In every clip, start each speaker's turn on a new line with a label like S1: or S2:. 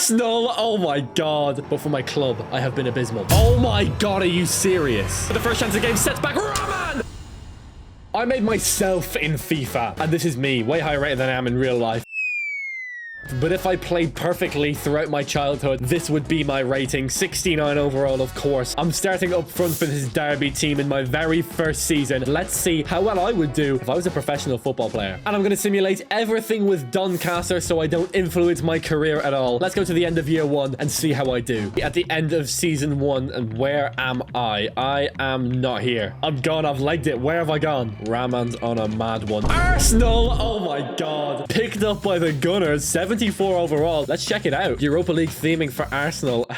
S1: Arsenal! Oh my god. But for my club, I have been abysmal. Oh my god, are you serious? For the first chance of the game, sets back Ramman! I made myself in FIFA, and this is me, way higher rated than I am in real life. But if I played perfectly throughout my childhood, this would be my rating. 69 overall, of course. I'm starting up front for this Derby team in my very first season. Let's see how well I would do if I was a professional football player. And I'm going to simulate everything with Doncaster so I don't influence my career at all. Let's go to the end of year 1 and see how I do. At the end of season 1, and where am I? I am not here. I'm gone. I've legged it. Where have I gone? Ramman's on a mad one. Arsenal! Oh my god. Picked up by the Gunners. 74 overall. Let's check it out. Europa League theming for Arsenal.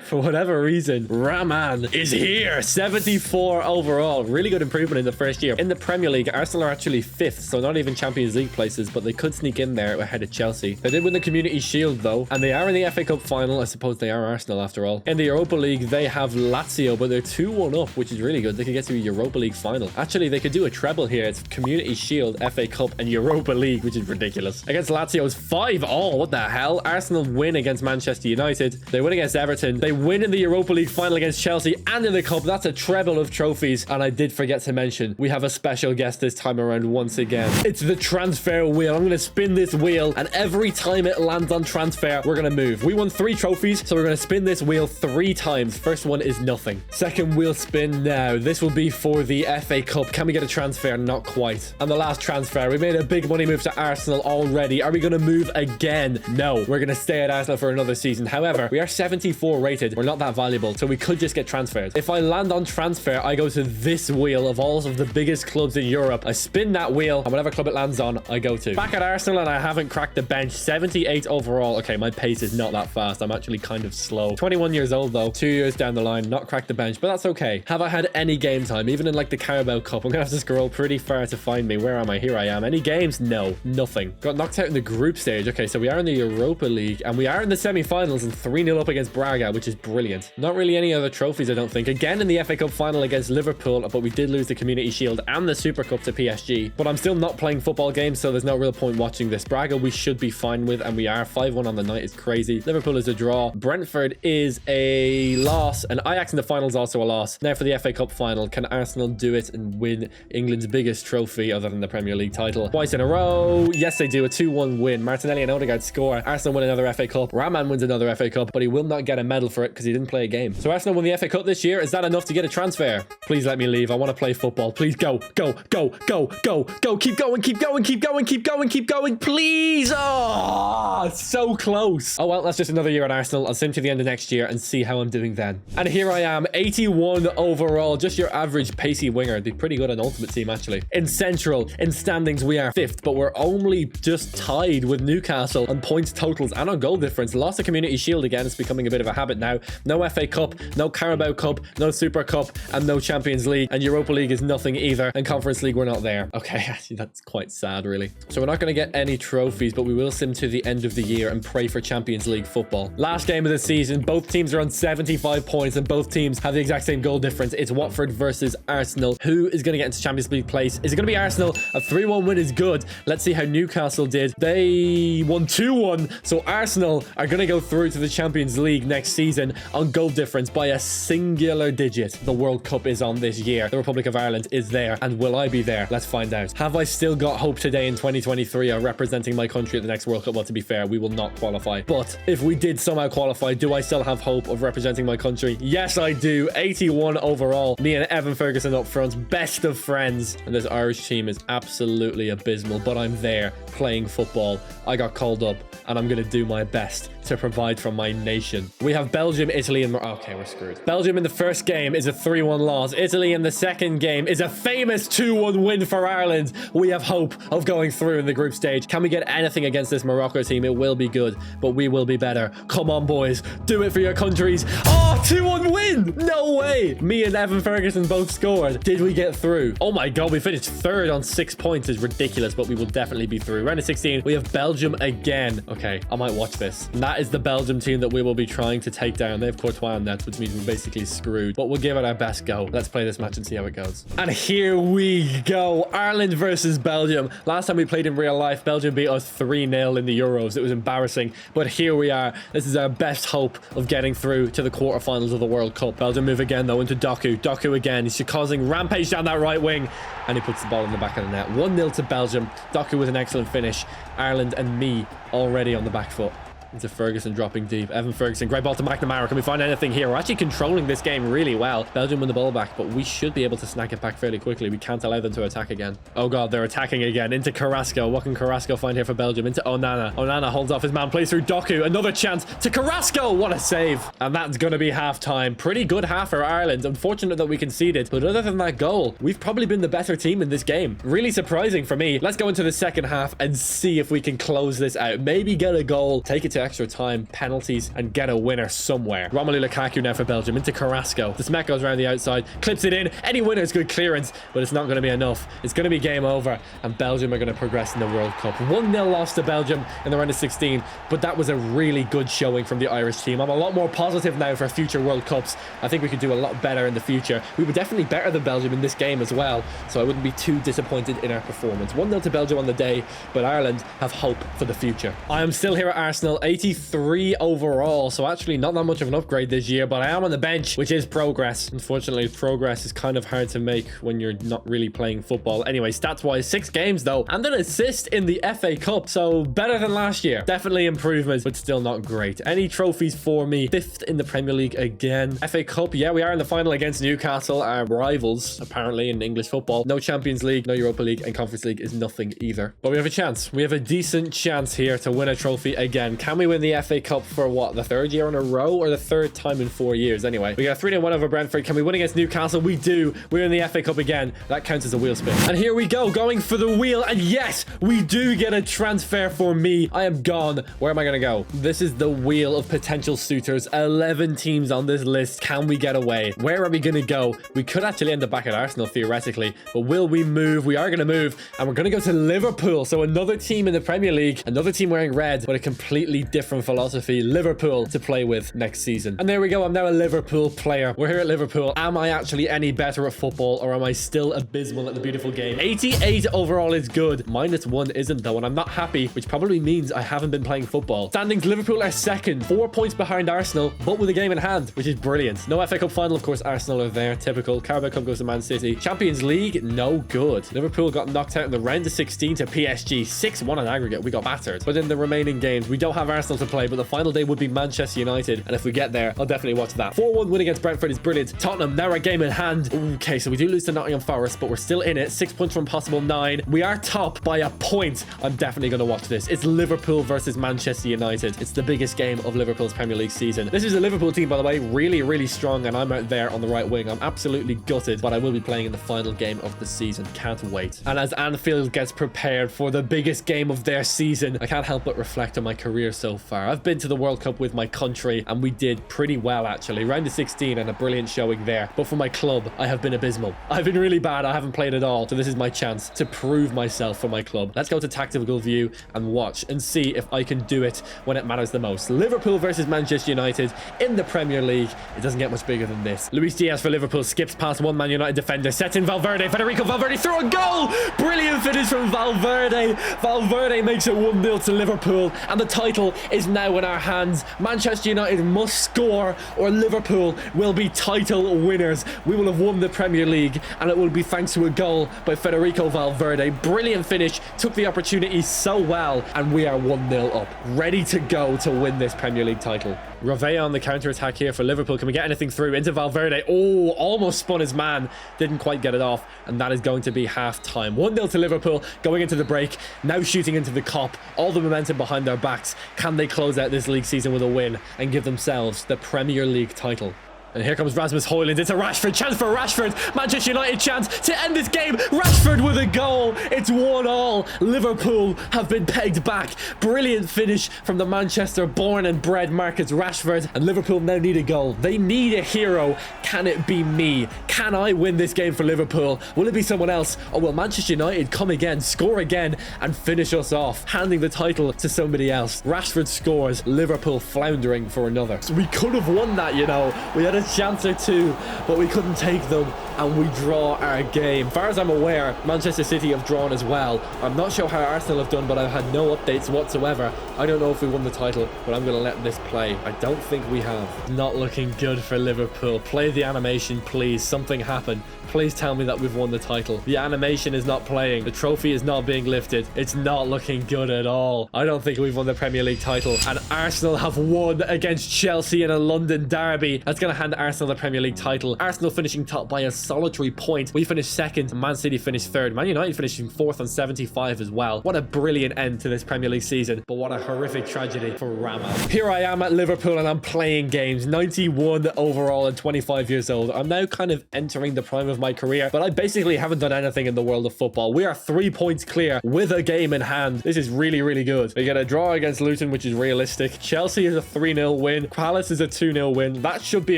S1: For whatever reason, Ramman is here. 74 overall. Really good improvement in the first year. In the Premier League, Arsenal are actually 5th, so not even Champions League places, but they could sneak in there ahead of Chelsea. They did win the Community Shield, though, and they are in the FA Cup final. I suppose they are Arsenal, after all. In the Europa League, they have Lazio, but they're 2-1 up, which is really good. They could get to a Europa League final. Actually, they could do a treble here. It's Community Shield, FA Cup, and Europa League, which is ridiculous. Against Lazio, it's 5-all. What the hell? Arsenal win against Manchester United. They win against Everton. They win in the Europa League final against Chelsea and in the Cup. That's a treble of trophies. And I did forget to mention, we have a special guest this time around once again. It's the transfer wheel. I'm going to spin this wheel, and every time it lands on transfer, we're going to move. We won 3 trophies, so we're going to spin this wheel 3 times. First one is nothing. Second wheel spin now. This will be for the FA Cup. Can we get a transfer? Not quite. And the last transfer, we made a big money move to Arsenal already. Are we going to move again? No, we're going to stay at Arsenal for another season. However, we are 74 rated. We're not that valuable, so we could just get transferred. If I land on transfer, I go to this wheel of all of the biggest clubs in Europe. I spin that wheel, and whatever club it lands on, I go to. Back at Arsenal, and I haven't cracked the bench. 78 overall. Okay, my pace is not that fast. I'm actually kind of slow. 21 years old, though. 2 years down the line, not cracked the bench, but that's okay. Have I had any game time? Even in, like, the Carabao Cup, I'm going to have to scroll pretty far to find me. Where am I? Here I am. Any games? No. Nothing. Got knocked out in the group stage. Okay, so we are in the Europa League, and we are in the semi-finals and 3-0 up against Braga, which is brilliant. Not really any other trophies, I don't think. Again in the FA Cup final against Liverpool, but we did lose the Community Shield and the Super Cup to PSG. But I'm still not playing football games, so there's no real point watching this. Braga we should be fine with, and we are. 5-1 on the night is crazy. Liverpool is a draw. Brentford is a loss, and Ajax in the final is also a loss. Now for the FA Cup final, can Arsenal do it and win England's biggest trophy other than the Premier League title twice in a row? Yes, they do. A 2-1 win. Martinelli and Odegaard score. Arsenal win another FA Cup. Ramman wins another FA Cup, but he will not get a medal for it because he didn't play a game. So Arsenal won the FA Cup this year. Is that enough to get a transfer? Please let me leave. I want to play football. Please go, go, go, go, go, go. Keep going, keep going, keep going, keep going, keep going. Please. Oh, it's so close. Oh, well, that's just another year at Arsenal. I'll sim to the end of next year and see how I'm doing then. And here I am, 81 overall. Just your average pacey winger. It'd be pretty good on Ultimate Team, actually. In Central, in standings, we are 5th, but we're only just tied with Newcastle on points totals and on goal difference. Lost the Community Shield again. It's becoming a bit of a habit now. No FA Cup, no Carabao Cup, no Super Cup, and no Champions League. And Europa League is nothing either. And Conference League, we're not there. Okay, that's quite sad, really. So we're not going to get any trophies, but we will sim to the end of the year and pray for Champions League football. Last game of the season, both teams are on 75 points, and both teams have the exact same goal difference. It's Watford versus Arsenal. Who is going to get into Champions League place? Is it going to be Arsenal? A 3-1 win is good. Let's see how Newcastle did. They won 2-1, so Arsenal are going to go through to the Champions League next season on goal difference by a singular digit. The World Cup is on this year. The Republic of Ireland is there, and will I be there? Let's find out. Have I still got hope today in 2023 of representing my country at the next World Cup? Well, to be fair, we will not qualify, but if we did somehow qualify, do I still have hope of representing my country? Yes, I do. 81 overall. Me and Evan Ferguson up front, best of friends, and this Irish team is absolutely abysmal, but I'm there playing football. I got called up, and I'm going to do my best to provide for my nation. We have Belgium, Italy, and okay, we're screwed. Belgium in the first game is a 3-1 loss. Italy in the second game is a famous 2-1 win for Ireland. We have hope of going through in the group stage. Can we get anything against this Morocco team? It will be good, but we will be better. Come on, boys. Do it for your countries. Oh, 2-1 win. No way. Me and Evan Ferguson both scored. Did we get through? Oh my God, we finished third on 6 points. Is ridiculous, but we will definitely be through. Round of 16, we have Belgium again. Okay, I might watch this. And that is the Belgium team that we will be trying to take down. They have Courtois on nets, which means we're basically screwed, but we'll give it our best go. Let's play this match and see how it goes. And here we go. Ireland versus Belgium. Last time we played in real life, Belgium beat us 3-0 in the Euros. It was embarrassing, but here we are. This is our best hope of getting through to the quarterfinals of the World Cup. Belgium move again though into Doku. Doku again. He's causing rampage down that right wing, and he puts the ball in the back of the net. 1-0 to Belgium. Doku with an excellent finish. Ireland and me already on the back foot. Into Ferguson dropping deep. Evan Ferguson, great ball to McNamara. Can we find anything here? We're actually controlling this game really well. Belgium win the ball back, but we should be able to snack it back fairly quickly. We can't allow them to attack again. Oh God, they're attacking again. Into Carrasco. What can Carrasco find here for Belgium? Into Onana. Onana holds off his man, plays through Doku. Another chance to Carrasco. What a save. And that's going to be half-time. Pretty good half for Ireland. Unfortunate that we conceded, but other than that goal, we've probably been the better team in this game. Really surprising for me. Let's go into the second half and see if we can close this out. Maybe get a goal, take it to extra time, penalties, and get a winner somewhere. Romelu Lukaku now for Belgium. Into Carrasco. The smack goes around the outside, clips it in. Any winner is good clearance, but it's not going to be enough. It's going to be game over, and Belgium are going to progress in the World Cup. 1-0 loss to Belgium in the round of 16, but that was a really good showing from the Irish team. I'm a lot more positive now for future World Cups. I think we could do a lot better in the future. We were definitely better than Belgium in this game as well, so I wouldn't be too disappointed in our performance. 1-0 to Belgium on the day, but Ireland have hope for the future. I am still here at Arsenal, 83 overall, so actually not that much of an upgrade this year, but I am on the bench, which is progress. Unfortunately, progress is kind of hard to make when you're not really playing football. Anyway, stats wise, 6 games though, and an assist in the FA Cup, so better than last year. Definitely improvement, but still not great. Any trophies for me? 5th in the Premier League again. FA Cup, yeah, we are in the final against Newcastle, our rivals apparently in English football. No Champions League, no Europa League, and Conference League is nothing either, but we have a chance. We have a decent chance here to win a trophy again. Can we win the FA Cup for what, the 3rd year in a row, or the 3rd time in 4 years? Anyway, we got 3-1 over Brentford. Can we win against Newcastle? We do. We're in the FA Cup again. That counts as a wheel spin. And here we go, going for the wheel, and yes, we do get a transfer for me. I am gone. Where am I gonna go? This is the wheel of potential suitors. 11 teams on this list. Can we get away? Where are we gonna go? We could actually end up back at Arsenal theoretically, but will we move? We are gonna move, and we're gonna go to Liverpool. So another team in the Premier League, another team wearing red, but a completely different philosophy. Liverpool to play with next season. And there we go. I'm now a Liverpool player. We're here at Liverpool. Am I actually any better at football, or am I still abysmal at the beautiful game? 88 overall is good. -1 isn't though, and I'm not happy, which probably means I haven't been playing football. Standings, Liverpool are second, 4 points behind Arsenal, but with a game in hand, which is brilliant. No FA Cup final, of course. Arsenal are there, typical. Carabao Cup goes to Man City. Champions League, no good. Liverpool got knocked out in the round of 16 to PSG, 6-1 on aggregate. We got battered. But in the remaining games, we don't have Arsenal to play, but the final day would be Manchester United, and if we get there, I'll definitely watch that. 4-1 win against Brentford is brilliant. Tottenham, now our game in hand. Okay, so we do lose to Nottingham Forest, but we're still in it. 6 points from possible 9. We are top by a point. I'm definitely going to watch this. It's Liverpool versus Manchester United. It's the biggest game of Liverpool's Premier League season. This is a Liverpool team, by the way, really, really strong, and I'm out there on the right wing. I'm absolutely gutted, but I will be playing in the final game of the season. Can't wait. And as Anfield gets prepared for the biggest game of their season, I can't help but reflect on my career so far. I've been to the World Cup with my country, and we did pretty well actually. Round of 16 and a brilliant showing there. But for my club, I have been abysmal. I've been really bad. I haven't played at all. So this is my chance to prove myself for my club. Let's go to tactical view and watch and see if I can do it when it matters the most. Liverpool versus Manchester United in the Premier League. It doesn't get much bigger than this. Luis Diaz for Liverpool skips past one Man United defender, sets in Valverde. Federico Valverde through a goal. Brilliant finish from Valverde. Valverde makes it 1-0 to Liverpool, and the title is now in our hands. Manchester United must score or Liverpool will be title winners. We will have won the Premier League, and it will be thanks to a goal by Federico Valverde. Brilliant finish, took the opportunity so well, and we are 1-0 up, ready to go to win this Premier League title. Ravea on the counter-attack here for Liverpool. Can we get anything through? Into Valverde. Oh, almost spun his man. Didn't quite get it off, and that is going to be half-time. 1-0 to Liverpool, going into the break. Now shooting into the Kop. All the momentum behind their backs. Can they close out this league season with a win and give themselves the Premier League title? And here comes Rasmus Højlund into Rashford. Chance for Rashford. Manchester United chance to end this game. Rashford with a goal. It's 1-1. Liverpool have been pegged back. Brilliant finish from the Manchester born and bred Marcus Rashford. And Liverpool now need a goal. They need a hero. Can it be me? Can I win this game for Liverpool? Will it be someone else? Or will Manchester United come again, score again, and finish us off, handing the title to somebody else? Rashford scores. Liverpool floundering for another. So we could have won that, you know. We had a chance or two, but we couldn't take them, and we draw our game. As far as I'm aware, Manchester City have drawn as well. I'm not sure how Arsenal have done, but I've had no updates whatsoever. I don't know if we won the title, but I'm going to let this play. I don't think we have. Not looking good for Liverpool. Play the animation, please. Something happened. Please tell me that we've won the title. The animation is not playing. The trophy is not being lifted. It's not looking good at all. I don't think we've won the Premier League title. And Arsenal have won against Chelsea in a London derby. That's going to hand Arsenal the Premier League title. Arsenal finishing top by a solitary point. We finished second. Man City finished third. Man United finishing fourth on 75 as well. What a brilliant end to this Premier League season. But what a horrific tragedy for Ramman. Here I am at Liverpool and I'm playing games. 91 overall and 25 years old. I'm now kind of entering the prime of my career, but I basically haven't done anything in the world of football. We are 3 points clear with a game in hand. This is really, really good. We get a draw against Luton, which is realistic. Chelsea is a 3-0 win. Palace is a 2-0 win. That should be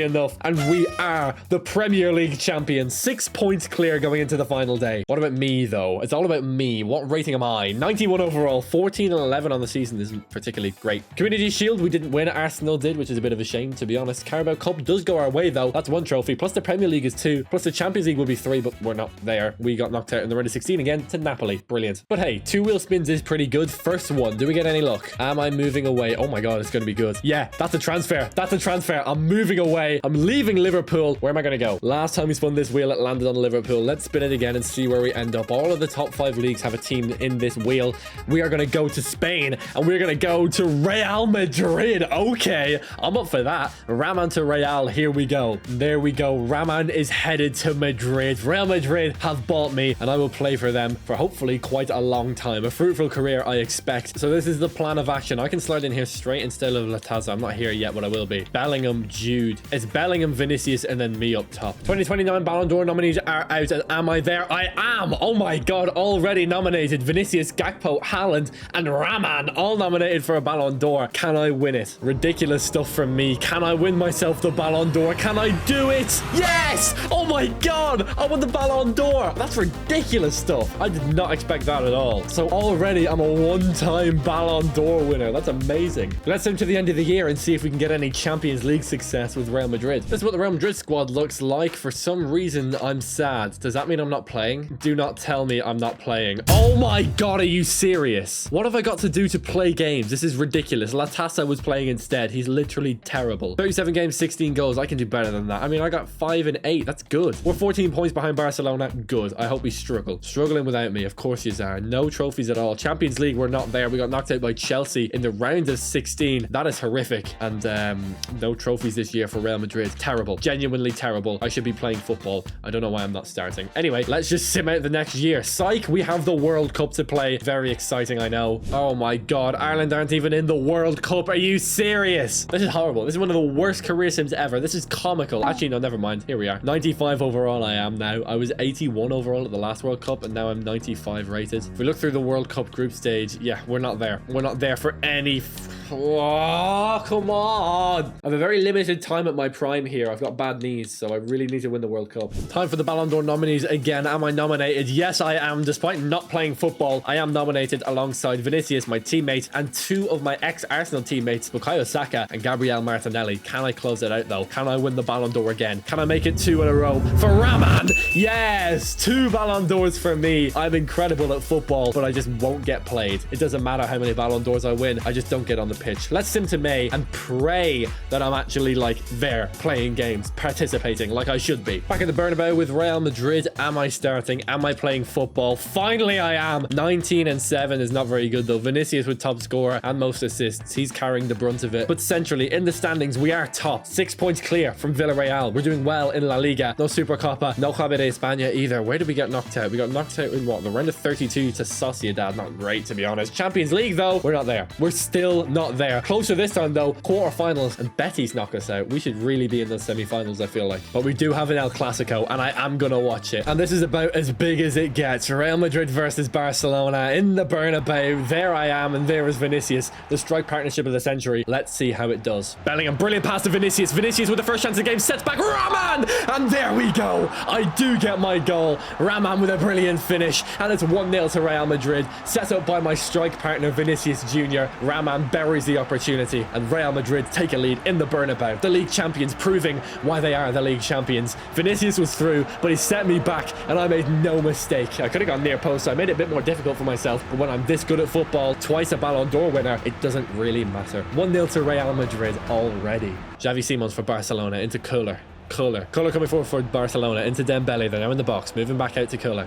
S1: enough. And we are the Premier League champions. 6 points clear going into the final day. What about me, though? It's all about me. What rating am I? 91 overall, 14 and 11 on the season. This is particularly great. Community Shield, we didn't win. Arsenal did, which is a bit of a shame, to be honest. Carabao Cup does go our way, though. That's 1 trophy. Plus the Premier League is 2. Plus the Champions League will be 3, but we're not there. We got knocked out in the round of 16 again to Napoli. Brilliant. But hey, 2 wheel spins is pretty good. First one. Do we get any luck? Am I moving away? Oh my god, it's going to be good. Yeah, that's a transfer. That's a transfer. I'm moving away. I'm leaving Liverpool. Where am I going to go? Last time we spun this wheel, it landed on Liverpool. Let's spin it again and see where we end up. All of the top 5 leagues have a team in this wheel. We are going to go to Spain and we're going to go to Real Madrid. Okay, I'm up for that. Ramman to Real. Here we go. There we go. Ramman is headed to Madrid. Real Madrid have bought me and I will play for them for hopefully quite a long time. A fruitful career, I expect. So this is the plan of action. I can slide in here straight instead of Latazza. I'm not here yet, but I will be. Bellingham, Jude. It's Bellingham, Vinicius, and then me up top. 2029 Ballon d'Or nominees are out. And am I there? I am. Oh my god, already nominated. Vinicius, Gakpo, Haaland, and Ramman all nominated for a Ballon d'Or. Can I win it? Ridiculous stuff from me. Can I win myself the Ballon d'Or? Can I do it? Yes! Oh my god! I won the Ballon d'Or! That's ridiculous stuff. I did not expect that at all. So already I'm a one-time Ballon d'Or winner. That's amazing. Let's aim to the end of the year and see if we can get any Champions League success with Real Madrid. This is what the Real Madrid squad looks like. For some reason, I'm sad. Does that mean I'm not playing? Do not tell me I'm not playing. Oh my god, are you serious? What have I got to do to play games? This is ridiculous. Latazza was playing instead. He's literally terrible. 37 games, 16 goals. I can do better than that. I mean, I got 5 and 8. That's good. We're 14 points behind Barcelona. Good. I hope we struggle. Struggling without me. Of course you are. No trophies at all. Champions League, we're not there. We got knocked out by Chelsea in the round of 16. That is horrific. And no trophies this year for Real Madrid. Terrible. Genuinely terrible. I should be playing football. I don't know why I'm not starting. Anyway, let's just sim out the next year. Psych, we have the World Cup to play. Very exciting, I know. Oh my god. Ireland aren't even in the World Cup. Are you serious? This is horrible. This is one of the worst career sims ever. This is comical. Actually, no, never mind. Here we are. 95 overall I am now. I was 81 overall at the last World Cup, and now I'm 95 rated. If we look through the World Cup group stage, yeah, we're not there. We're not there for any... Oh, come on. I have a very limited time at my prime here. I've got bad knees, so I really need to win the World Cup. Time for the Ballon d'Or nominees again. Am I nominated? Yes, I am. Despite not playing football, I am nominated alongside Vinicius, my teammate, and 2 of my ex-Arsenal teammates, Bukayo Saka and Gabriel Martinelli. Can I close it out, though? Can I win the Ballon d'Or again? Can I make it 2 in a row for Ramman? Yes! 2 Ballon d'Ors for me. I'm incredible at football, but I just won't get played. It doesn't matter how many Ballon d'Ors I win. I just don't get on the pitch. Let's sim to May and pray that I'm actually like there playing games, participating like I should be. Back in the Bernabeu with Real Madrid. Am I starting? Am I playing football? Finally, I am. 19 and 7 is not very good, though. Vinicius with top scorer and most assists. He's carrying the brunt of it. But centrally, in the standings, we are top. 6 points clear from Villarreal. We're doing well in La Liga. No Supercopa, no Copa de España either. Where did we get knocked out? We got knocked out in what? The round of 32 to Sociedad. Not great, to be honest. Champions League, though, we're not there. We're still not there. Closer this time, though. Quarterfinals, and Betis knock us out. We should really be in the semi-finals, I feel like. But we do have an El Clasico, and I am gonna watch it. And this is about as big as it gets. Real Madrid versus Barcelona in the Bernabeu. There I am, and there is Vinicius, the strike partnership of the century. Let's see how it does. Bellingham, brilliant pass to Vinicius. Vinicius with the first chance of the game, sets back Ramman, and there we go. I do get my goal. Ramman with a brilliant finish, and it's 1-0 to Real Madrid. Set up by my strike partner Vinicius Jr. Ramman buries the opportunity, and Real Madrid take a lead in the Bernabeu. The league champions proving why they are the league champions. Vinicius was through, but he set me back, and I made no mistake. I could have gone near post, so I made it a bit more difficult for myself. But when I'm this good at football, twice a Ballon d'Or winner, it doesn't really matter. 1-0 to Real Madrid already. Xavi Simons for Barcelona into Kohler. Kohler coming forward for Barcelona into Dembele. They're now in the box, moving back out to Kohler.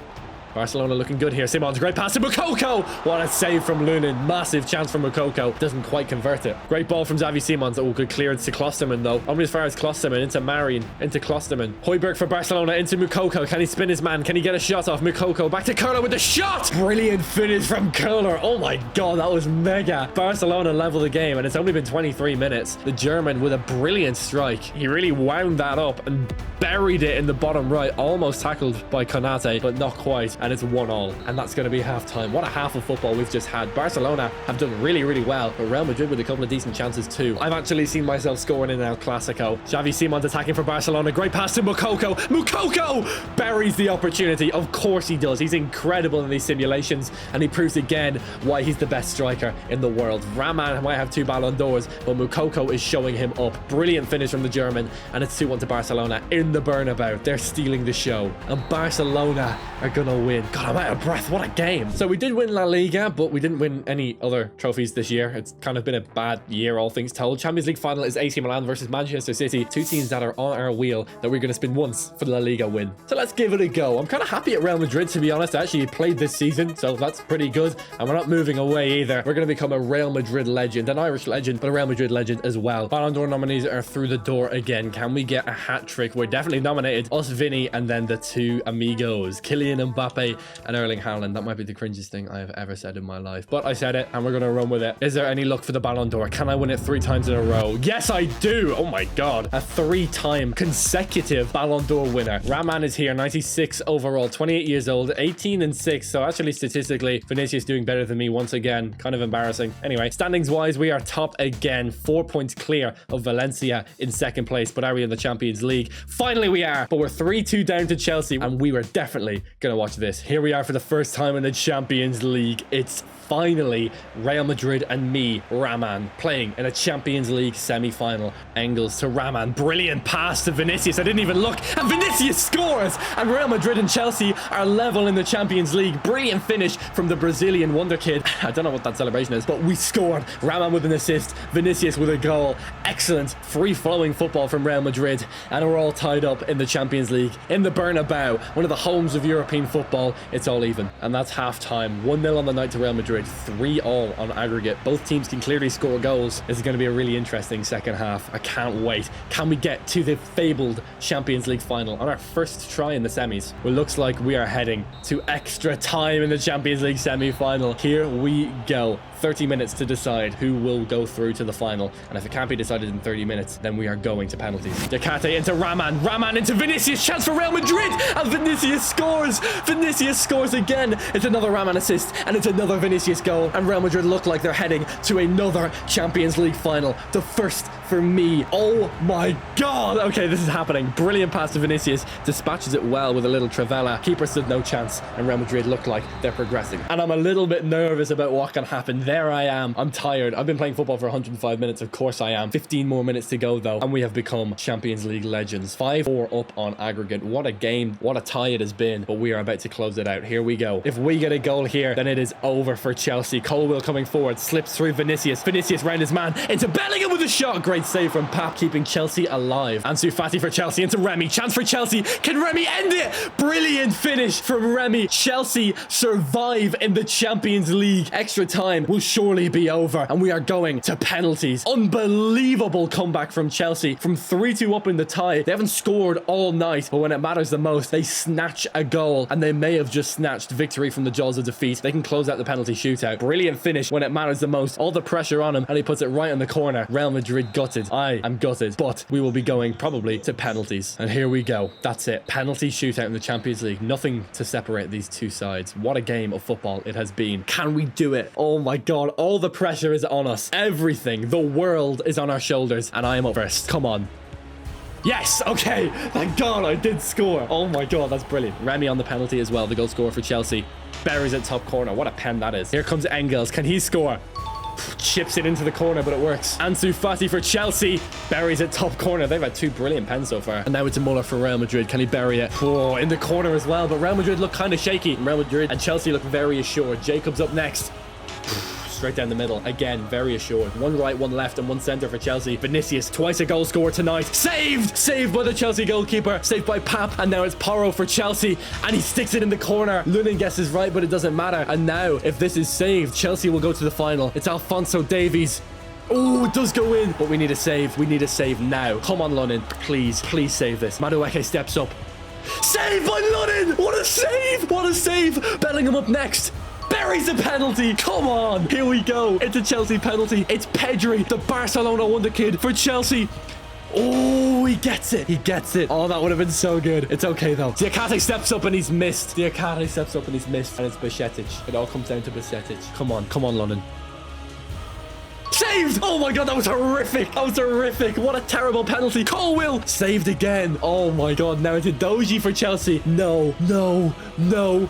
S1: Barcelona looking good here. Simons, great pass to Moukoko. What a save from Lunin. Massive chance from Moukoko. Doesn't quite convert it. Great ball from Xavi Simons. Oh, good clearance to Klosterman, though. Only as far as Klosterman into Marin, into Klosterman. Højbjerg for Barcelona into Moukoko. Can he spin his man? Can he get a shot off Moukoko? Back to Kohler with the shot. Brilliant finish from Kohler. Oh my God, that was mega. Barcelona level the game, and it's only been 23 minutes. The German with a brilliant strike. He really wound that up and buried it in the bottom right. Almost tackled by Konate, but not quite. And it's 1-1, and that's going to be half-time. What a half of football we've just had. Barcelona have done really, really well, but Real Madrid with a couple of decent chances too. I've actually seen myself scoring in El Clasico. Xavi Simons attacking for Barcelona. Great pass to Moukoko. Moukoko buries the opportunity. Of course he does. He's incredible in these simulations, and he proves again why he's the best striker in the world. Ramman might have 2 Ballon d'Ors, but Moukoko is showing him up. Brilliant finish from the German, and it's 2-1 to Barcelona in the Bernabeu. They're stealing the show, and Barcelona are gonna win. God, I'm out of breath. What a game. So we did win La Liga, but we didn't win any other trophies this year. It's kind of been a bad year, all things told. Champions League final is AC Milan versus Manchester City. 2 teams that are on our wheel that we're going to spin once for the La Liga win. So let's give it a go. I'm kind of happy at Real Madrid, to be honest. I actually played this season, so that's pretty good. And we're not moving away either. We're going to become a Real Madrid legend, an Irish legend, but a Real Madrid legend as well. Ballon d'Or nominees are through the door again. Can we get a hat trick? We're definitely nominated. Us, Vinny, and then the 2 amigos, Kylian Mbappe and Erling Haaland. That might be the cringiest thing I have ever said in my life, but I said it, and we're gonna run with it. Is there any luck for the Ballon d'Or? Can I win it 3 times in a row? Yes, I do. Oh my God, a 3-time consecutive Ballon d'Or winner. Ramman is here, 96 overall, 28 years old, 18 and 6. So actually, statistically, Vinicius doing better than me once again. Kind of embarrassing. Anyway, standings wise, we are top again, 4 points clear of Valencia in 2nd place. But are we in the Champions League? Finally, we are. But we're 3-2 down to Chelsea, and we were definitely gonna watch this. Here we are for the first time in the Champions League. It's finally Real Madrid and me, Ramman, playing in a Champions League semi-final. Engels to Ramman. Brilliant pass to Vinicius. I didn't even look, and Vinicius scores! And Real Madrid and Chelsea are level in the Champions League. Brilliant finish from the Brazilian wonder kid. I don't know what that celebration is, but we scored. Ramman with an assist, Vinicius with a goal. Excellent free-flowing football from Real Madrid, and we're all tied up in the Champions League in the Bernabeu, one of the homes of European football. It's all even, and that's half-time. 1-0 on the night to Real Madrid. 3-all on aggregate. Both teams can clearly score goals. This is going to be a really interesting second half. I can't wait. Can we get to the fabled Champions League final on our first try in the semis? Well, looks like we are heading to extra time in the Champions League semi-final. Here we go. 30 minutes to decide who will go through to the final, and if it can't be decided in 30 minutes, then we are going to penalties. Decate into Ramman. Ramman into Vinicius. Chance for Real Madrid, and Vinicius scores. Vinicius scores again. It's another Ramman assist, and it's another Vinicius goal, and Real Madrid look like they're heading to another Champions League final. The first for me. Oh my God. Okay, this is happening. Brilliant pass to Vinicius. Dispatches it well with a little Trivela. Keeper stood no chance, and Real Madrid look like they're progressing. And I'm a little bit nervous about what can happen there I am. I'm tired. I've been playing football for 105 minutes. Of course I am. 15 more minutes to go though, and we have become Champions League legends. 5-4 up on aggregate. What a game. What a tie it has been, but we are about to close it out. Here we go. If we get a goal here, then it is over for Chelsea. Colwill coming forward, slips through Vinicius. Vinicius round his man into Bellingham with a shot. Great save from Pap, keeping Chelsea alive. Ansu Fati for Chelsea into Remy. Chance for Chelsea. Can Remy end it? Brilliant finish from Remy. Chelsea survive in the Champions League. Extra time will surely be over, and we are going to penalties. Unbelievable comeback from Chelsea. From 3-2 up in the tie. They haven't scored all night, but when it matters the most, they snatch a goal, and they may have just snatched victory from the jaws of defeat. They can close out the penalty shootout. Brilliant finish when it matters the most. All the pressure on him, and he puts it right in the corner. Real Madrid gutted. I am gutted, but we will be going probably to penalties. And here we go. That's it. Penalty shootout in the Champions League. Nothing to separate these two sides. What a game of football it has been. Can we do it? Oh my god. All the pressure is on us. Everything. The world is on our shoulders, and I am up first. Come on. Yes, okay. Thank God I did score. Oh my god, that's brilliant. Remy on the penalty as well, the goal scorer for Chelsea. Buries it top corner. What a pen that is. Here comes Engels. Can he score? Chips it into the corner, but it works. Ansu Fati for Chelsea. Buries it top corner. They've had two brilliant pens so far. And now it's a Muller for Real Madrid. Can he bury it? Oh, in the corner as well. But Real Madrid look kind of shaky. Real Madrid and Chelsea look very assured. Jacobs up next. Straight down the middle. Again, very assured. One right, one left, and one centre for Chelsea. Vinicius, twice a goal scorer tonight. Saved! Saved by the Chelsea goalkeeper. Saved by Pap. And now it's Porro for Chelsea. And he sticks it in the corner. Lunin guesses right, but it doesn't matter. And now, if this is saved, Chelsea will go to the final. It's Alphonso Davies. Oh, it does go in. But we need a save. We need a save now. Come on, Lunin. Please, please save this. Madueke steps up. Save by Lunin! What a save! What a save! Bellingham up next. Buries a penalty. Come on. Here we go. It's a Chelsea penalty. It's Pedri, the Barcelona wonder kid for Chelsea. Oh, he gets it. He gets it. Oh, that would have been so good. It's okay, though. Diakate steps up and he's missed. Diakate steps up and he's missed. And it's Bajcetic. It all comes down to Bajcetic. Come on. Come on, London. Saved! Oh my god, that was horrific. That was horrific. What a terrible penalty. Colwill saved again. Oh my god. Now it's a Doji for Chelsea. No, no, no.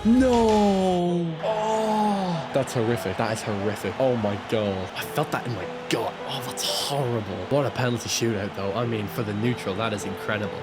S1: No. Oh, that's horrific. That is horrific. Oh my god. I felt that in my gut. Oh, that's horrible. What a penalty shootout, though. I mean, for the neutral, that is incredible.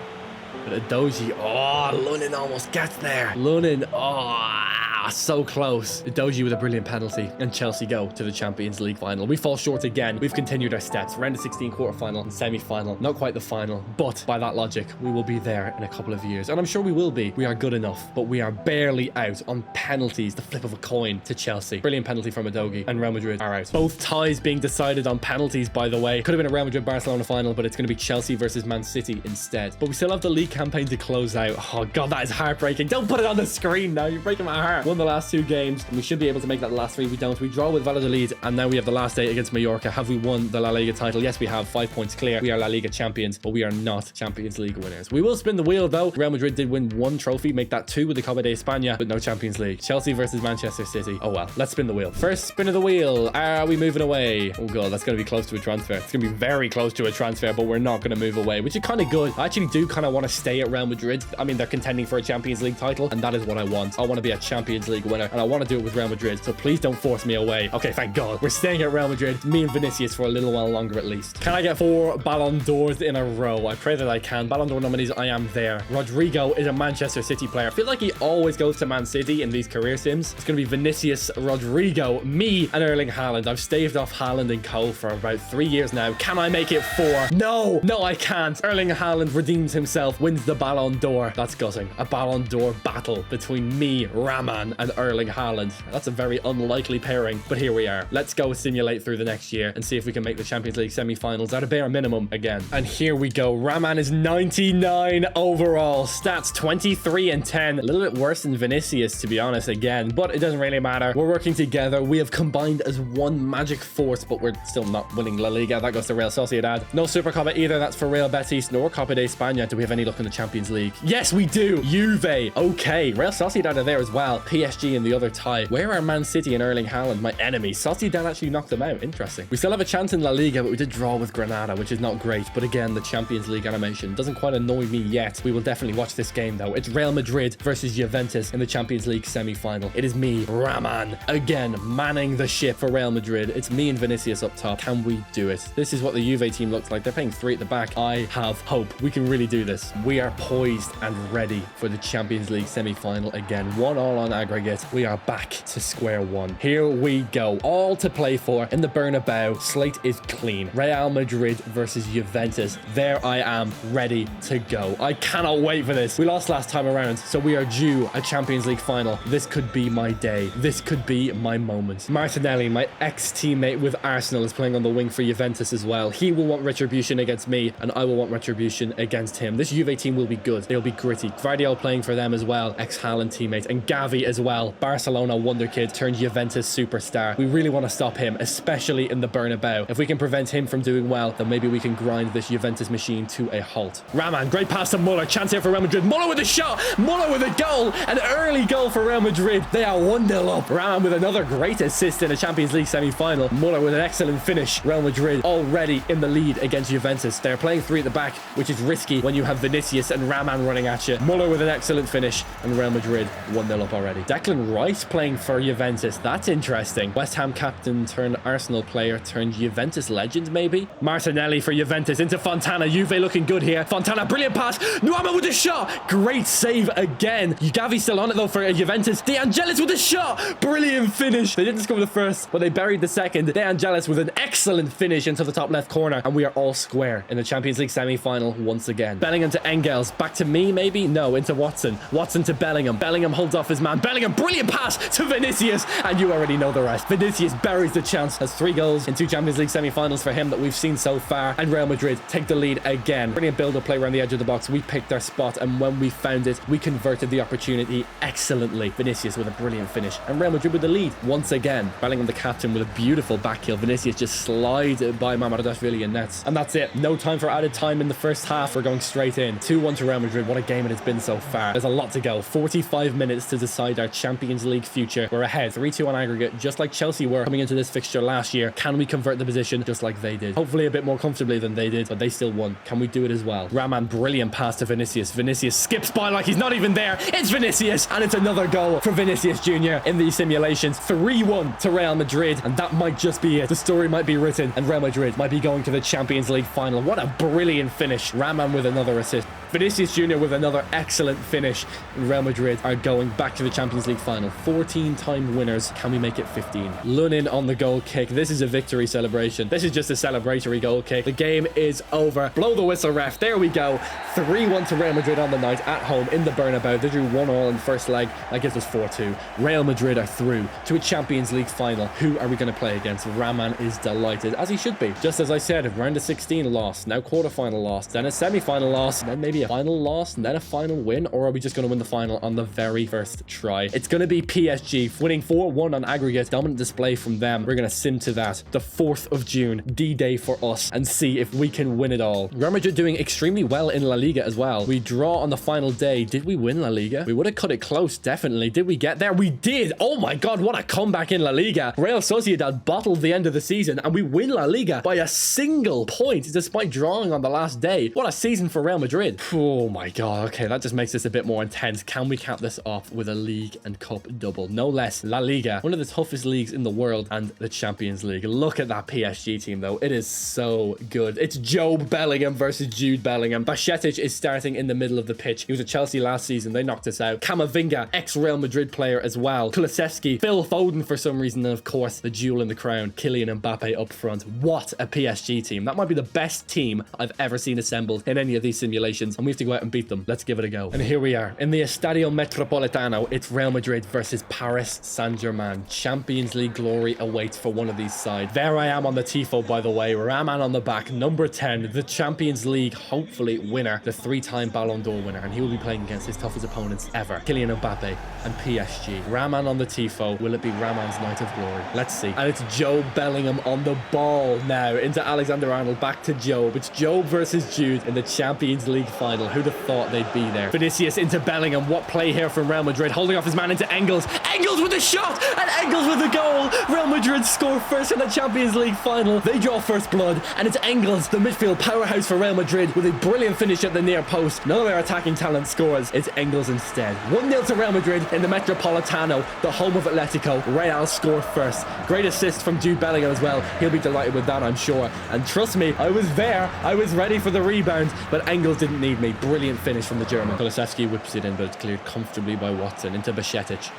S1: But a Doji, oh, Lunin almost gets there. Lunin, oh, so close. Doji with a brilliant penalty, and Chelsea go to the Champions League final. We fall short again. We've continued our steps. Round of 16 quarterfinal and semi-final. Not quite the final, but by that logic, we will be there in a couple of years. And I'm sure we will be. We are good enough, but we are barely out on penalties. The flip of a coin to Chelsea. Brilliant penalty from Udogie, and Real Madrid are out. Both ties being decided on penalties, by the way. Could have been a Real Madrid-Barcelona final, but it's going to be Chelsea versus Man City instead. But we still have the league campaign to close out. Oh god, that is heartbreaking. Don't put it on the screen now. You're breaking my heart. Won the last two games, and we should be able to make that the last three. We don't. We draw with Valladolid, and now we have the last day against Mallorca. Have we won the La Liga title? Yes, we have. 5 points clear. We are La Liga champions, but we are not Champions League winners. We will spin the wheel, though. Real Madrid did win one trophy, make that 2 with the Copa de España, but no Champions League. Chelsea versus Manchester City. Oh well. Let's spin the wheel. First spin of the wheel. Are we moving away? Oh god, that's going to be close to a transfer. It's going to be very close to a transfer, but we're not going to move away, which is kind of good. I actually do kind of want to stay at Real Madrid. I mean, they're contending for a Champions League title, and that is what I want. I want to be a Champions League winner, and I want to do it with Real Madrid, so please don't force me away. Okay, thank God. We're staying at Real Madrid, me and Vinicius, for a little while longer at least. Can I get 4 Ballon d'Ors in a row? I pray that I can. Ballon d'Or nominees, I am there. Rodrigo is a Manchester City player. I feel like he always goes to Man City in these career sims. It's going to be Vinicius, Rodrigo, me, and Erling Haaland. I've staved off Haaland and Co for about 3 years now. Can I make it 4? No, no, I can't. Erling Haaland redeems himself, wins the Ballon d'Or. That's gutting. A Ballon d'Or battle between me, Ramman, and Erling Haaland. That's a very unlikely pairing, but here we are. Let's go simulate through the next year and see if we can make the Champions League semi-finals at a bare minimum again. And here we go. Ramman is 99 overall. Stats 23 and 10. A little bit worse than Vinicius, to be honest, again, but it doesn't really matter. We're working together. We have combined as one magic force, but we're still not winning La Liga. That goes to Real Sociedad. No Super Copa either. That's for Real Betis, nor Copa de España. Do we have any luck in the Champions League? Yes, we do. Juve. Okay. Real Sociedad are there as well. PSG PSG in the other tie. Where are Man City and Erling Haaland, my enemies? Sociedad actually knocked them out. Interesting. We still have a chance in La Liga, but we did draw with Granada, which is not great. But again, the Champions League animation doesn't quite annoy me yet. We will definitely watch this game though. It's Real Madrid versus Juventus in the Champions League semi-final. It is me, Ramman, again manning the ship for Real Madrid. It's me and Vinicius up top. Can we do it? This is what the Juve team looks like. They're playing 3 at the back. I have hope. We can really do this. We are poised and ready for the Champions League semi-final again. 1-1 on aggregate. We are back to square one. Here we go. All to play for in the Bernabeu. Slate is clean. Real Madrid versus Juventus. There I am, ready to go. I cannot wait for this. We lost last time around, so we are due a Champions League final. This could be my day. This could be my moment. Martinelli, my ex-teammate with Arsenal, is playing on the wing for Juventus as well. He will want retribution against me, and I will want retribution against him. This Juve team will be good. They'll be gritty. Gvardiol playing for them as well. Ex-Haaland teammate. And Gavi as well. Barcelona wonder kid turned Juventus superstar. We really want to stop him, especially in the Bernabeu. If we can prevent him from doing well, then maybe we can grind this Juventus machine to a halt. Ramman, great pass to Muller. Chance here for Real Madrid. Muller with a shot. Muller with a goal. An early goal for Real Madrid. They are 1-0 up. Ramman with another great assist in a Champions League semi-final. Muller with an excellent finish. Real Madrid already in the lead against Juventus. They're playing 3 at the back, which is risky when you have Vinicius and Ramman running at you. Muller with an excellent finish, and Real Madrid 1-0 up already. Declan Rice playing for Juventus. That's interesting. West Ham captain turned Arsenal player turned Juventus legend, maybe? Martinelli for Juventus into Fontana. Juve looking good here. Fontana, brilliant pass. Nuama with a shot. Great save again. Gavi's still on it though for Juventus. De Angelis with a shot. Brilliant finish. They didn't score the first, but they buried the second. De Angelis with an excellent finish into the top left corner, and we are all square in the Champions League semi-final once again. Bellingham to Engels. Back to me, maybe? No, into Watson. Watson to Bellingham. Bellingham holds off his man. Bellingham, brilliant pass to Vinicius, and you already know the rest. Vinicius buries the chance. Has 3 goals in 2 Champions League semi-finals for him that we've seen so far, and Real Madrid take the lead again. Brilliant build-up play around the edge of the box. We picked our spot, and when we found it, we converted the opportunity excellently. Vinicius with a brilliant finish, and Real Madrid with the lead once again. Bellingham the captain with a beautiful back heel. Vinicius just slides by Mamardashvili in nets, and that's it. No time for added time in the first half. We're going straight in. 2-1 to Real Madrid. What a game it has been so far. There's a lot to go. 45 minutes to decide our Champions League future. We're ahead 3-2 on aggregate, just like Chelsea were coming into this fixture last year. Can we convert the position just like they did? Hopefully a bit more comfortably than they did, but they still won. Can we do it as well? Ramman, brilliant pass to Vinicius. Vinicius skips by like he's not even there. It's Vinicius, and it's another goal for Vinicius Jr. in these simulations. 3-1 to Real Madrid, and that might just be it. The story might be written, and Real Madrid might be going to the Champions League final. What a brilliant finish. Ramman with another assist. Vinicius Jr. with another excellent finish. Real Madrid are going back to the Champions League final. 14-time winners. Can we make it 15? Lunin on the goal kick. This is a victory celebration. This is just a celebratory goal kick. The game is over. Blow the whistle, ref. There we go. 3-1 to Real Madrid on the night at home in the Bernabeu. They drew 1-1 in the first leg. That gives us 4-2. Real Madrid are through to a Champions League final. Who are we going to play against? Ramman is delighted, as he should be. Just as I said, round of 16 loss, now quarterfinal loss, then a semi-final loss, then maybe a final loss, and then a final win, or are we just going to win the final on the very first try? It's going to be PSG winning 4-1 on aggregate. Dominant display from them. We're going to sim to that. The 4th of June, D-Day for us, and see if we can win it all. Real Madrid doing extremely well in La Liga as well. We draw on the final day. Did we win La Liga? We would have cut it close, definitely. Did we get there? We did! Oh my god, what a comeback in La Liga. Real Sociedad bottled the end of the season, and we win La Liga by a single point, despite drawing on the last day. What a season for Real Madrid. Oh my god, okay, that just makes this a bit more intense. Can we cap this off with a league and cup double? No less. La Liga, one of the toughest leagues in the world, and the Champions League. Look at that PSG team, though. It is so good. It's Job Bellingham versus Jude Bellingham. Bajcetic is starting in the middle of the pitch. He was at Chelsea last season. They knocked us out. Camavinga, ex-Real Madrid player as well. Kulusevski, Phil Foden for some reason, and of course, the jewel in the crown, Kylian Mbappe up front. What a PSG team. That might be the best team I've ever seen assembled in any of these simulations, and we have to go out and beat them. Let's give it a go. And here we are in the Estadio Metropolitano. It's Real Madrid versus Paris Saint-Germain. Champions League glory awaits for one of these sides. There I am on the tifo, by the way. Ramman on the back, number 10, the Champions League hopefully winner, the 3-time Ballon d'Or winner, and he will be playing against his toughest opponents ever, Kylian Mbappe and PSG. Ramman on the tifo. Will it be Ramman's night of glory? Let's see. And it's Job Bellingham on the ball now into Alexander-Arnold. Back to Job. It's Job versus Jude in the Champions League final. Who'd have thought they'd be there? Vinicius into Bellingham. What play here from Real Madrid, holding off his man into Engels. Engels with a shot and Engels with a goal. Real Madrid score first in the Champions League final. They draw first blood, and it's Engels, the midfield powerhouse for Real Madrid, with a brilliant finish at the near post. None of their attacking talent scores. It's Engels instead. 1-0 to Real Madrid in the Metropolitano, the home of Atletico. Real score first. Great assist from Jude Bellingham as well. He'll be delighted with that, I'm sure. And trust me, I was there. I was ready for the rebound, but Engels didn't need me. Brilliant finish from the German. Kulusevski whips it in, but it's cleared comfortably by Watson into Bajcetic.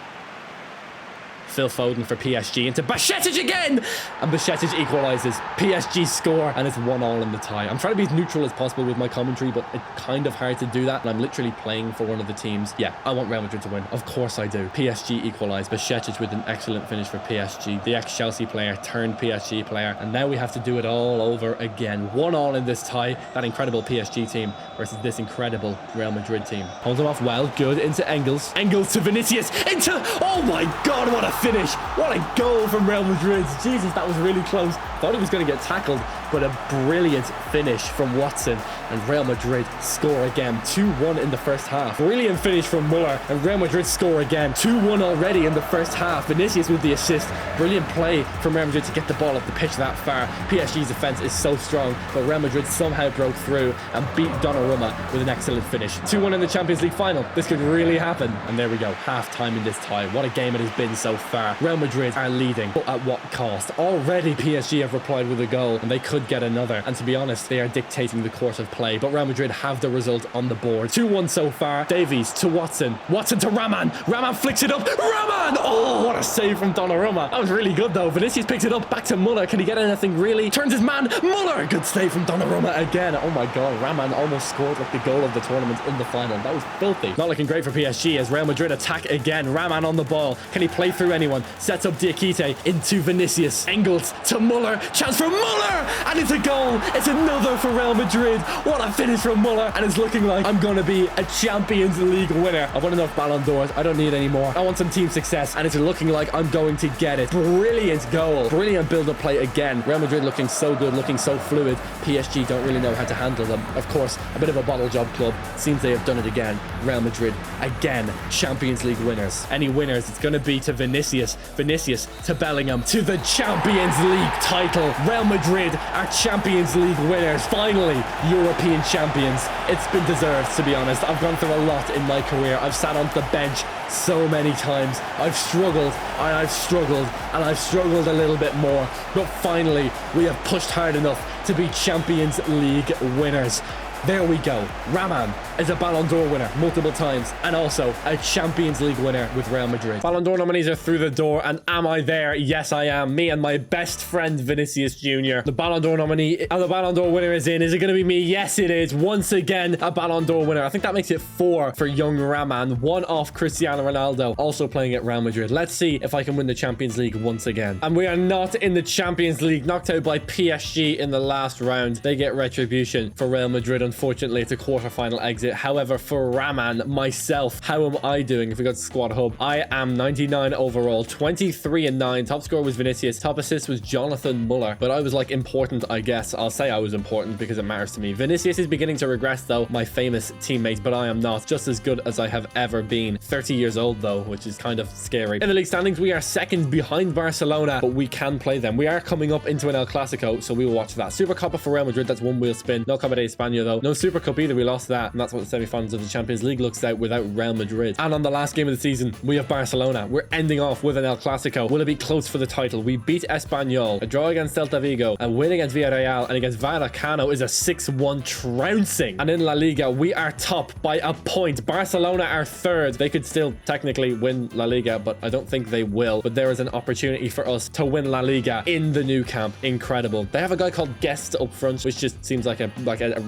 S1: Phil Foden for PSG into Bajcetic again, and Bajcetic equalises. PSG score, and it's 1-1 in the tie. I'm trying to be as neutral as possible with my commentary, but it's kind of hard to do that, and I'm literally playing for one of the teams. Yeah, I want Real Madrid to win. Of course I do. PSG equalise. Bajcetic with an excellent finish for PSG. The ex-Chelsea player turned PSG player, and now we have to do it all over again. 1-1 in this tie. That incredible PSG team versus this incredible Real Madrid team. Holds him off well. Good into Engels. Engels to Vinicius. Into... Oh my God, what a finish. What a goal from Real Madrid. Jesus, that was really close. Thought he was going to get tackled, but a brilliant finish from Watson, and Real Madrid score again. 2-1 in the first half. Brilliant finish from Muller, and Real Madrid score again. 2-1 already in the first half. Vinicius with the assist. Brilliant play from Real Madrid to get the ball up the pitch that far. PSG's defense is so strong, but Real Madrid somehow broke through and beat Donnarumma with an excellent finish. 2-1 in the Champions League final. This could really happen. And there we go. Half time in this tie. What a game it has been so far. Real Madrid are leading, but at what cost? Already PSG have replied with a goal, and they could get another. And to be honest, they are dictating the course of play, but Real Madrid have the result on the board. 2-1 so far. Davies to Watson. Watson to Ramman. Ramman flicks it up. Ramman! Oh, what a save from Donnarumma. That was really good though. Vinicius picks it up. Back to Muller. Can he get anything really? Turns his man. Muller! Good save from Donnarumma again. Oh my God. Ramman almost scored like the goal of the tournament in the final. That was filthy. Not looking great for PSG as Real Madrid attack again. Ramman on the ball. Can he play through anyone? Sets up Diakite into Vinicius. Engels to Muller. Chance for Muller! And it's a goal. It's another for Real Madrid. What a finish from Muller. And it's looking like I'm going to be a Champions League winner. I've won enough Ballon d'Ors. I don't need any more. I want some team success, and it's looking like I'm going to get it. Brilliant goal. Brilliant build-up play again. Real Madrid looking so good, looking so fluid. PSG don't really know how to handle them. Of course, a bit of a bottle job club. Seems they have done it again. Real Madrid, again, Champions League winners. Any winners, it's going to be to Vinicius. Vinicius to Bellingham. To the Champions League title. Real Madrid are Champions League winners. Finally, European champions. It's been deserved, to be honest. I've gone through a lot in my career. I've sat on the bench so many times. I've struggled, and I've struggled, and I've struggled a little bit more. But finally, we have pushed hard enough to be Champions League winners. There we go. Ramman is a Ballon d'Or winner multiple times, and also a Champions League winner with Real Madrid. Ballon d'Or nominees are through the door, and am I there? Yes, I am. Me and my best friend Vinicius Jr. The Ballon d'Or nominee and the Ballon d'Or winner is in. Is it going to be me? Yes, it is. Once again, a Ballon d'Or winner. I think that makes it 4 for young Ramman. 1 off Cristiano Ronaldo, also playing at Real Madrid. Let's see if I can win the Champions League once again. And we are not in the Champions League. Knocked out by PSG in the last round. They get retribution for Real Madrid. Unfortunately, it's a quarter-final exit. However, for Ramman, myself, how am I doing if we go to Squad Hub? I am 99 overall, 23-9. Top scorer was Vinicius. Top assist was Jonathan Muller. But I was like important, I guess. I'll say I was important because it matters to me. Vinicius is beginning to regress though, my famous teammate, but I am not. Just as good as I have ever been. 30 years old though, which is kind of scary. In the league standings, we are second behind Barcelona, but we can play them. We are coming up into an El Clasico, so we will watch that. Super Copa for Real Madrid, that's one wheel spin. No Copa de España though. No Super Cup either, we lost that, and that's what the semi-finals of the Champions League looks like without Real Madrid. And on the last game of the season, we have Barcelona. We're ending off with an El Clasico. Will it be close for the title? We beat Espanyol, a draw against Celta Vigo, a win against Villarreal, and against Vallecano is a 6-1 trouncing. And in La Liga, we are top by a point. Barcelona are third. They could still technically win La Liga, but I don't think they will. But there is an opportunity for us to win La Liga in the new camp. Incredible. They have a guy called Guest up front, which just seems like a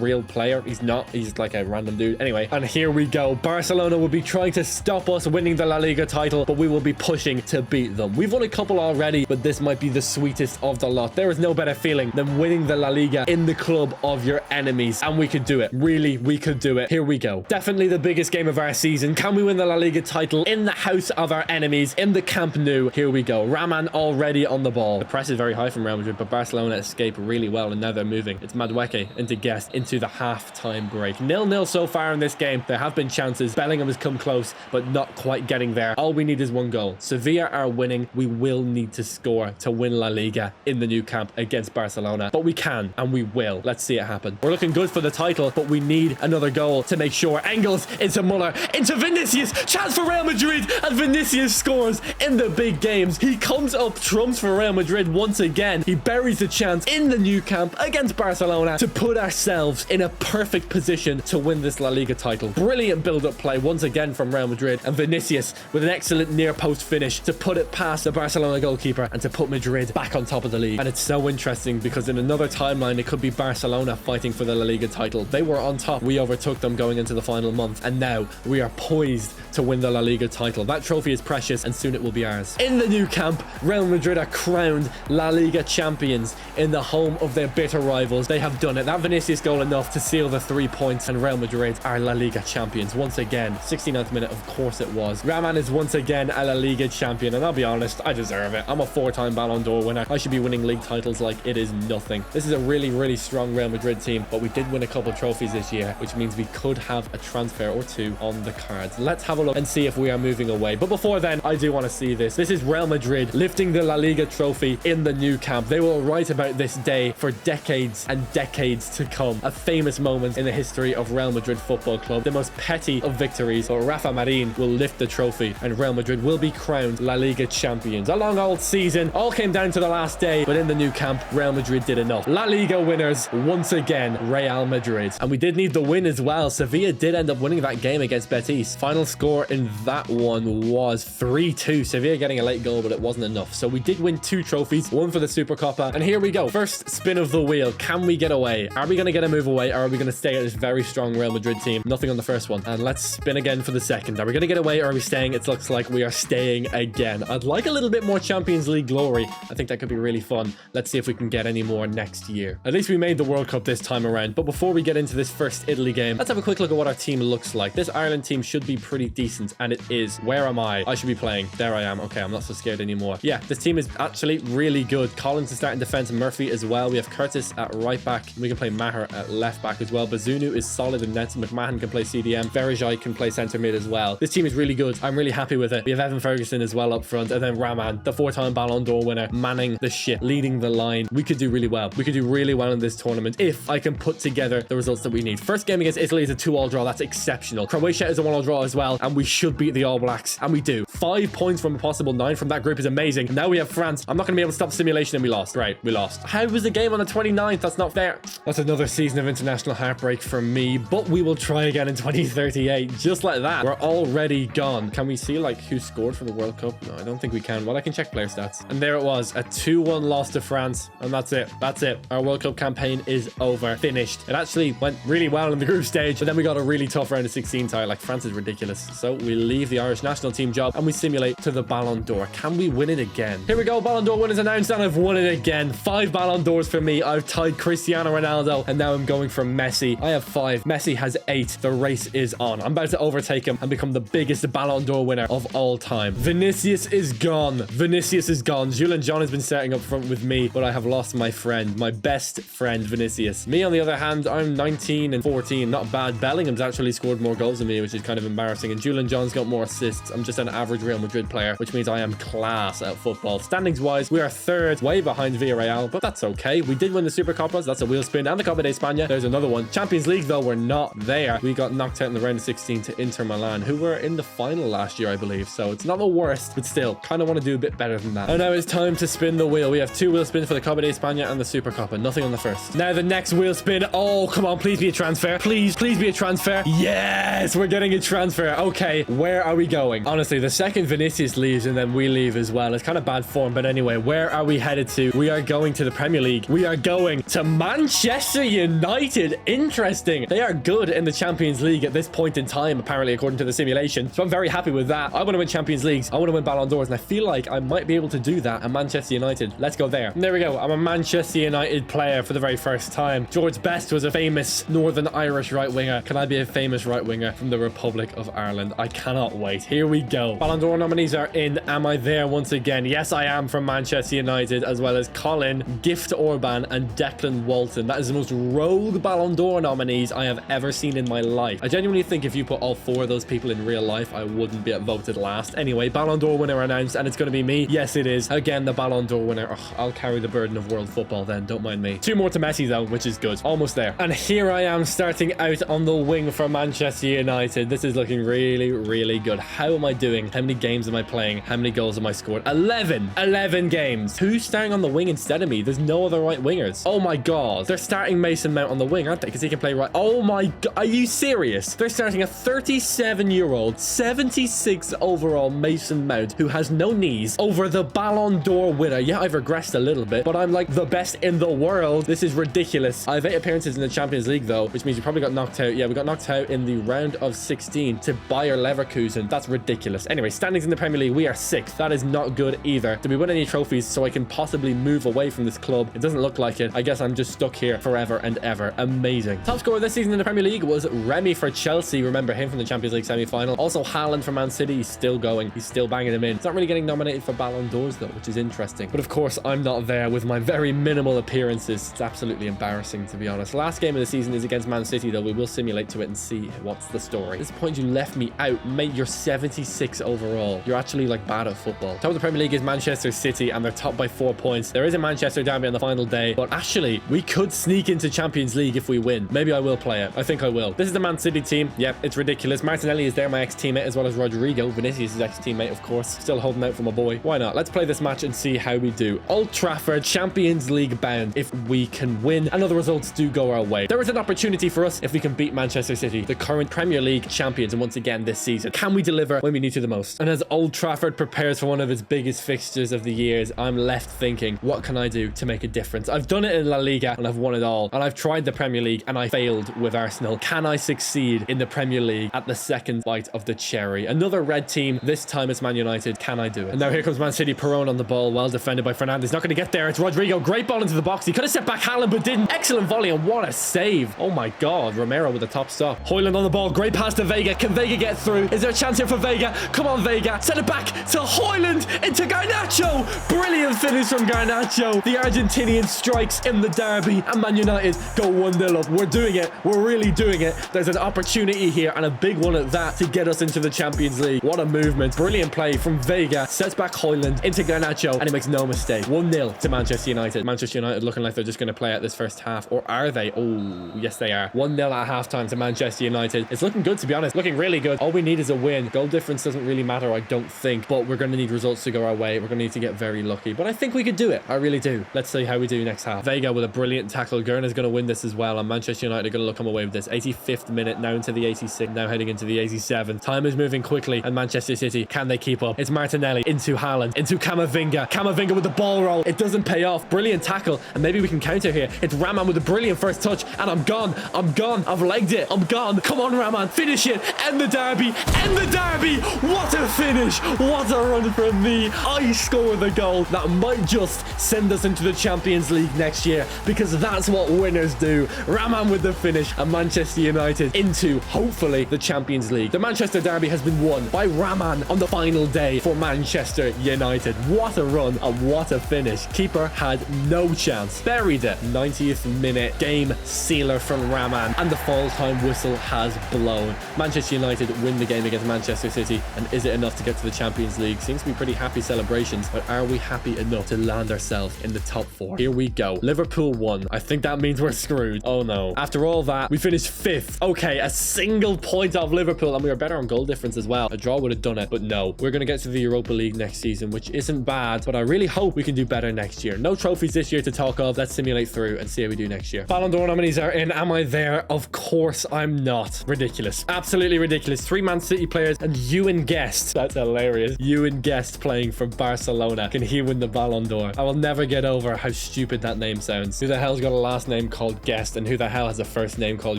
S1: real player. He's not. He's like a random dude. Anyway, and here we go. Barcelona will be trying to stop us winning the La Liga title, but we will be pushing to beat them. We've won a couple already, but this might be the sweetest of the lot. There is no better feeling than winning the La Liga in the club of your enemies, and we could do it. Really, we could do it. Here we go. Definitely the biggest game of our season. Can we win the La Liga title in the house of our enemies, in the Camp Nou? Here we go. Ramman already on the ball. The press is very high from Real Madrid, but Barcelona escape really well, and now they're moving. It's Madueke into Guest into the half. half-time break. 0-0 so far in this game. There have been chances. Bellingham has come close, but not quite getting there. All we need is one goal. Sevilla are winning. We will need to score to win La Liga in the new camp against Barcelona, but we can and we will. Let's see it happen. We're looking good for the title, but we need another goal to make sure. Engels into Muller, into Vinicius, chance for Real Madrid, and Vinicius scores in the big games. He comes up trumps for Real Madrid once again. He buries the chance in the new camp against Barcelona to put ourselves in a perfect position to win this La Liga title. Brilliant build-up play once again from Real Madrid, and Vinicius with an excellent near post finish to put it past the Barcelona goalkeeper and to put Madrid back on top of the league. And it's so interesting because in another timeline it could be Barcelona fighting for the La Liga title. They were on top. We overtook them going into the final month, and now we are poised to win the La Liga title. That trophy is precious and soon it will be ours. In the new camp, Real Madrid are crowned La Liga champions in the home of their bitter rivals. They have done it. That Vinicius goal enough to seal the 3 points, and Real Madrid are La Liga champions once again. 69th minute, of course it was. Ramman is once again a La Liga champion, and I'll be honest, I deserve it. I'm a 4-time Ballon d'Or winner. I should be winning league titles like it is nothing. This is a really, really strong Real Madrid team, but we did win a couple trophies this year, which means we could have a transfer or two on the cards. Let's have a look and see if we are moving away. But before then, I do want to see this. This is Real Madrid lifting the La Liga trophy in the new camp. They will write about this day for decades and decades to come. A famous moment in the history of Real Madrid Football Club. The most petty of victories, but Rafa Marin will lift the trophy and Real Madrid will be crowned La Liga champions. A long old season, all came down to the last day, but in the new camp, Real Madrid did enough. La Liga winners, once again, Real Madrid. And we did need the win as well. Sevilla did end up winning that game against Betis. Final score in that one was 3-2. Sevilla getting a late goal, but it wasn't enough. So we did win 2 trophies, one for the Supercopa. And here we go. First spin of the wheel. Can we get away? Are we going to get a move away, or are we going to stay at this very strong Real Madrid team? Nothing on the first one. And let's spin again for the second. Are we going to get away, or are we staying? It looks like we are staying again. I'd like a little bit more Champions League glory. I think that could be really fun. Let's see if we can get any more next year. At least we made the World Cup this time around. But before we get into this first Italy game, let's have a quick look at what our team looks like. This Ireland team should be pretty decent, and it is. Where am I? I should be playing. There I am. Okay, I'm not so scared anymore. Yeah, this team is actually really good. Collins is starting defense, Murphy as well. We have Curtis at right back. We can play Maher at left back as well. Bazunu is solid in net. McMahon can play CDM. Verajai can play centre mid as well. This team is really good. I'm really happy with it. We have Evan Ferguson as well up front, and then Ramman, the 4-time Ballon d'Or winner, manning the ship, leading the line. We could do really well. We could do really well in this tournament if I can put together the results that we need. First game against Italy is a 2-all draw. That's exceptional. Croatia is a 1-all draw as well, and we should beat the All Blacks, and we do. 5 points from a possible 9 from that group is amazing. Now we have France. I'm not going to be able to stop simulation, and we lost. Right, we lost. How was the game on the 29th? That's not fair. That's another season of international heartbreak for me, but we will try again in 2038. Just like that, we're already gone. Can we see like who scored for the World Cup? No, I don't think we can. Well, I can check player stats. And there it was, a 2-1 loss to France, and that's it. That's it. Our World Cup campaign is over. Finished. It actually went really well in the group stage, but then we got a really tough round of 16 tie. Like, France is ridiculous. So we leave the Irish national team job and we simulate to the Ballon d'Or. Can we win it again? Here we go. Ballon d'Or winners announced, and I've won it again. 5 Ballon d'Ors for me. I've tied Cristiano Ronaldo, and now I'm going for Messi. I have 5. Messi has 8. The race is on. I'm about to overtake him and become the biggest Ballon d'Or winner of all time. Vinicius is gone. Vinicius is gone. Julian John has been starting up front with me, but I have lost my friend, my best friend, Vinicius. Me, on the other hand, I'm 19 and 14. Not bad. Bellingham's actually scored more goals than me, which is kind of embarrassing. And Julian John's got more assists. I'm just an average Real Madrid player, which means I am class at football. Standings wise, we are 3rd, way behind Villarreal, but that's okay. We did win the Supercopas. That's a wheel spin. And the Copa de España. There's another one. Champions League, though, we're not there. We got knocked out in the round of 16 to Inter Milan, who were in the final last year, I believe. So it's not the worst, but still, kind of want to do a bit better than that. And now it's time to spin the wheel. We have 2 wheel spins for the Copa de España and the Supercopa. Nothing on the first. Now the next wheel spin. Oh, come on. Please be a transfer. Please be a transfer. Yes, we're getting a transfer. Okay, where are we going? Honestly, the second Vinicius leaves and then we leave as well, it's kind of bad form. But anyway, where are we headed to? We are going to the Premier League. We are going to Manchester United. Interesting. They are good in the Champions League at this point in time, apparently, according to the simulation. So I'm very happy with that. I want to win Champions Leagues. I want to win Ballon d'Ors, and I feel like I might be able to do that at Manchester United. Let's go there. And there we go. I'm a Manchester United player for the very first time. George Best was a famous Northern Irish right winger. Can I be a famous right winger from the Republic of Ireland? I cannot wait. Here we go. Ballon d'Or nominees are in. Am I there once again? Yes, I am, from Manchester United, as well as Colin, Gift Orban, and Declan Walton. That is the most rogue Ballon Ballon d'Or nominees I have ever seen in my life. I genuinely think if you put all 4 of those people in real life, I wouldn't be voted last. Anyway, Ballon d'Or winner announced, and it's going to be me. Yes, it is. Again, the Ballon d'Or winner. Ugh, I'll carry the burden of world football then. Don't mind me. 2 more to Messi, though, which is good. Almost there. And here I am starting out on the wing for Manchester United. This is looking really, really good. How am I doing? How many games am I playing? How many goals am I scored? 11 games. Who's starting on the wing instead of me? There's no other right wingers. Oh my god. They're starting Mason Mount on the wing, aren't they? Because he can play right. Oh my god. Are you serious? They're starting a 37-year-old, 76 overall Mason Mount who has no knees over the Ballon d'Or winner. Yeah, I've regressed a little bit, but I'm like the best in the world. This is ridiculous. I have 8 appearances in the Champions League though, which means you probably got knocked out. Yeah, we got knocked out in the round of 16 to Bayer Leverkusen. That's ridiculous. Anyway, standings in the Premier League, we are 6th. That is not good either. Did we win any trophies so I can possibly move away from this club? It doesn't look like it. I guess I'm just stuck here forever and ever. Amazing. Top scorer this season in the Premier League was Remy for Chelsea. Remember him from the Champions League semi-final. Also Haaland for Man City. He's still going. He's still banging him in. He's not really getting nominated for Ballon d'Ors though, which is interesting. But of course, I'm not there with my very minimal appearances. It's absolutely embarrassing, to be honest. Last game of the season is against Man City though. We will simulate to it and see what's the story. At this point, you left me out. Mate, you're 76 overall. You're actually like bad at football. Top of the Premier League is Manchester City, and they're top by 4 points. There is a Manchester derby on the final day, but actually, we could sneak into Champions League if we win. Maybe I will play it. I think I will. This is the Man City team. Yep, it's ridiculous. Martinelli is there, my ex-teammate, as well as Rodrigo. Vinicius' ex-teammate, of course. Still holding out for my boy. Why not? Let's play this match and see how we do. Old Trafford, Champions League bound. If we can win and other results do go our way, there is an opportunity for us if we can beat Manchester City, the current Premier League champions, and once again this season. Can we deliver when we need to the most? And as Old Trafford prepares for one of its biggest fixtures of the years, I'm left thinking, what can I do to make a difference? I've done it in La Liga and I've won it all, and I've tried the Premier League and I failed with Arsenal. Can I succeed in the Premier League at the second bite of the cherry? Another red team, this time it's Man United. Can I do it? And now here comes Man City. Perón on the ball, well defended by Fernandes. Not going to get there. It's Rodrigo. Great ball into the box. He could have set back Haaland but didn't. Excellent volley, and what a save. Oh my god. Romero with a top stop. Højlund on the ball. Great pass to Vega. Can Vega get through? Is there a chance here for Vega? Come on, Vega. Send it back to Højlund into Garnacho. Brilliant finish from Garnacho. The Argentinian strikes in the derby, and Man United go 1-0 up. We're doing it. We're really doing it. There's an opportunity here, and a big one at that, to get us into the Champions League. What a movement. Brilliant play from Vega. Sets back Højlund into Garnacho, and he makes no mistake. 1-0 to Manchester United. Manchester United looking like they're just going to play out this first half, or are they? Oh, yes they are. 1-0 at halftime to Manchester United. It's looking good, to be honest. Looking really good. All we need is a win. Goal difference doesn't really matter, I don't think, but we're going to need results to go our way. We're going to need to get very lucky, but I think we could do it. I really do. Let's see how we do next half. Vega with a brilliant tackle. Gurna's going to win this as well, and Manchester United are going to come away with this. 85th minute, now into the 86th, now heading into the 87th. Time is moving quickly, and Manchester City, can they keep up? It's Martinelli into Haaland, into Camavinga. Camavinga with the ball roll. It doesn't pay off. Brilliant tackle, and maybe we can counter here. It's Ramman with a brilliant first touch, and I'm gone. I'm gone. I've legged it. I'm gone. Come on, Ramman. Finish it. End the derby. End the derby. What a finish. What a run from me. I score the goal that might just send us into the Champions League next year, because that's what winners do. Ramman with the finish, and Manchester United into, hopefully, the Champions League. The Manchester derby has been won by Ramman on the final day for Manchester United. What a run and what a finish. Keeper had no chance. Buried it. 90th minute game sealer from Ramman, and the fall time whistle has blown. Manchester United win the game against Manchester City, and is it enough to get to the Champions League? Seems to be pretty happy celebrations, but are we happy enough to land ourselves in the top 4? Here we go. Liverpool won. I think that means we're screwed. Oh no. After all that, we finished 5th. Okay, a single point off Liverpool, and we were better on goal difference as well. A draw would have done it, but no. We're going to get to the Europa League next season, which isn't bad, but I really hope we can do better next year. No trophies this year to talk of. Let's simulate through and see how we do next year. Ballon d'Or nominees are in. Am I there? Of course I'm not. Ridiculous. Absolutely ridiculous. 3 Man City players and Ewan Guest. That's hilarious. Ewan Guest playing for Barcelona. Can he win the Ballon d'Or? I will never get over how stupid that name sounds. Who the hell's got a last name called Guest, and who the hell has a first name called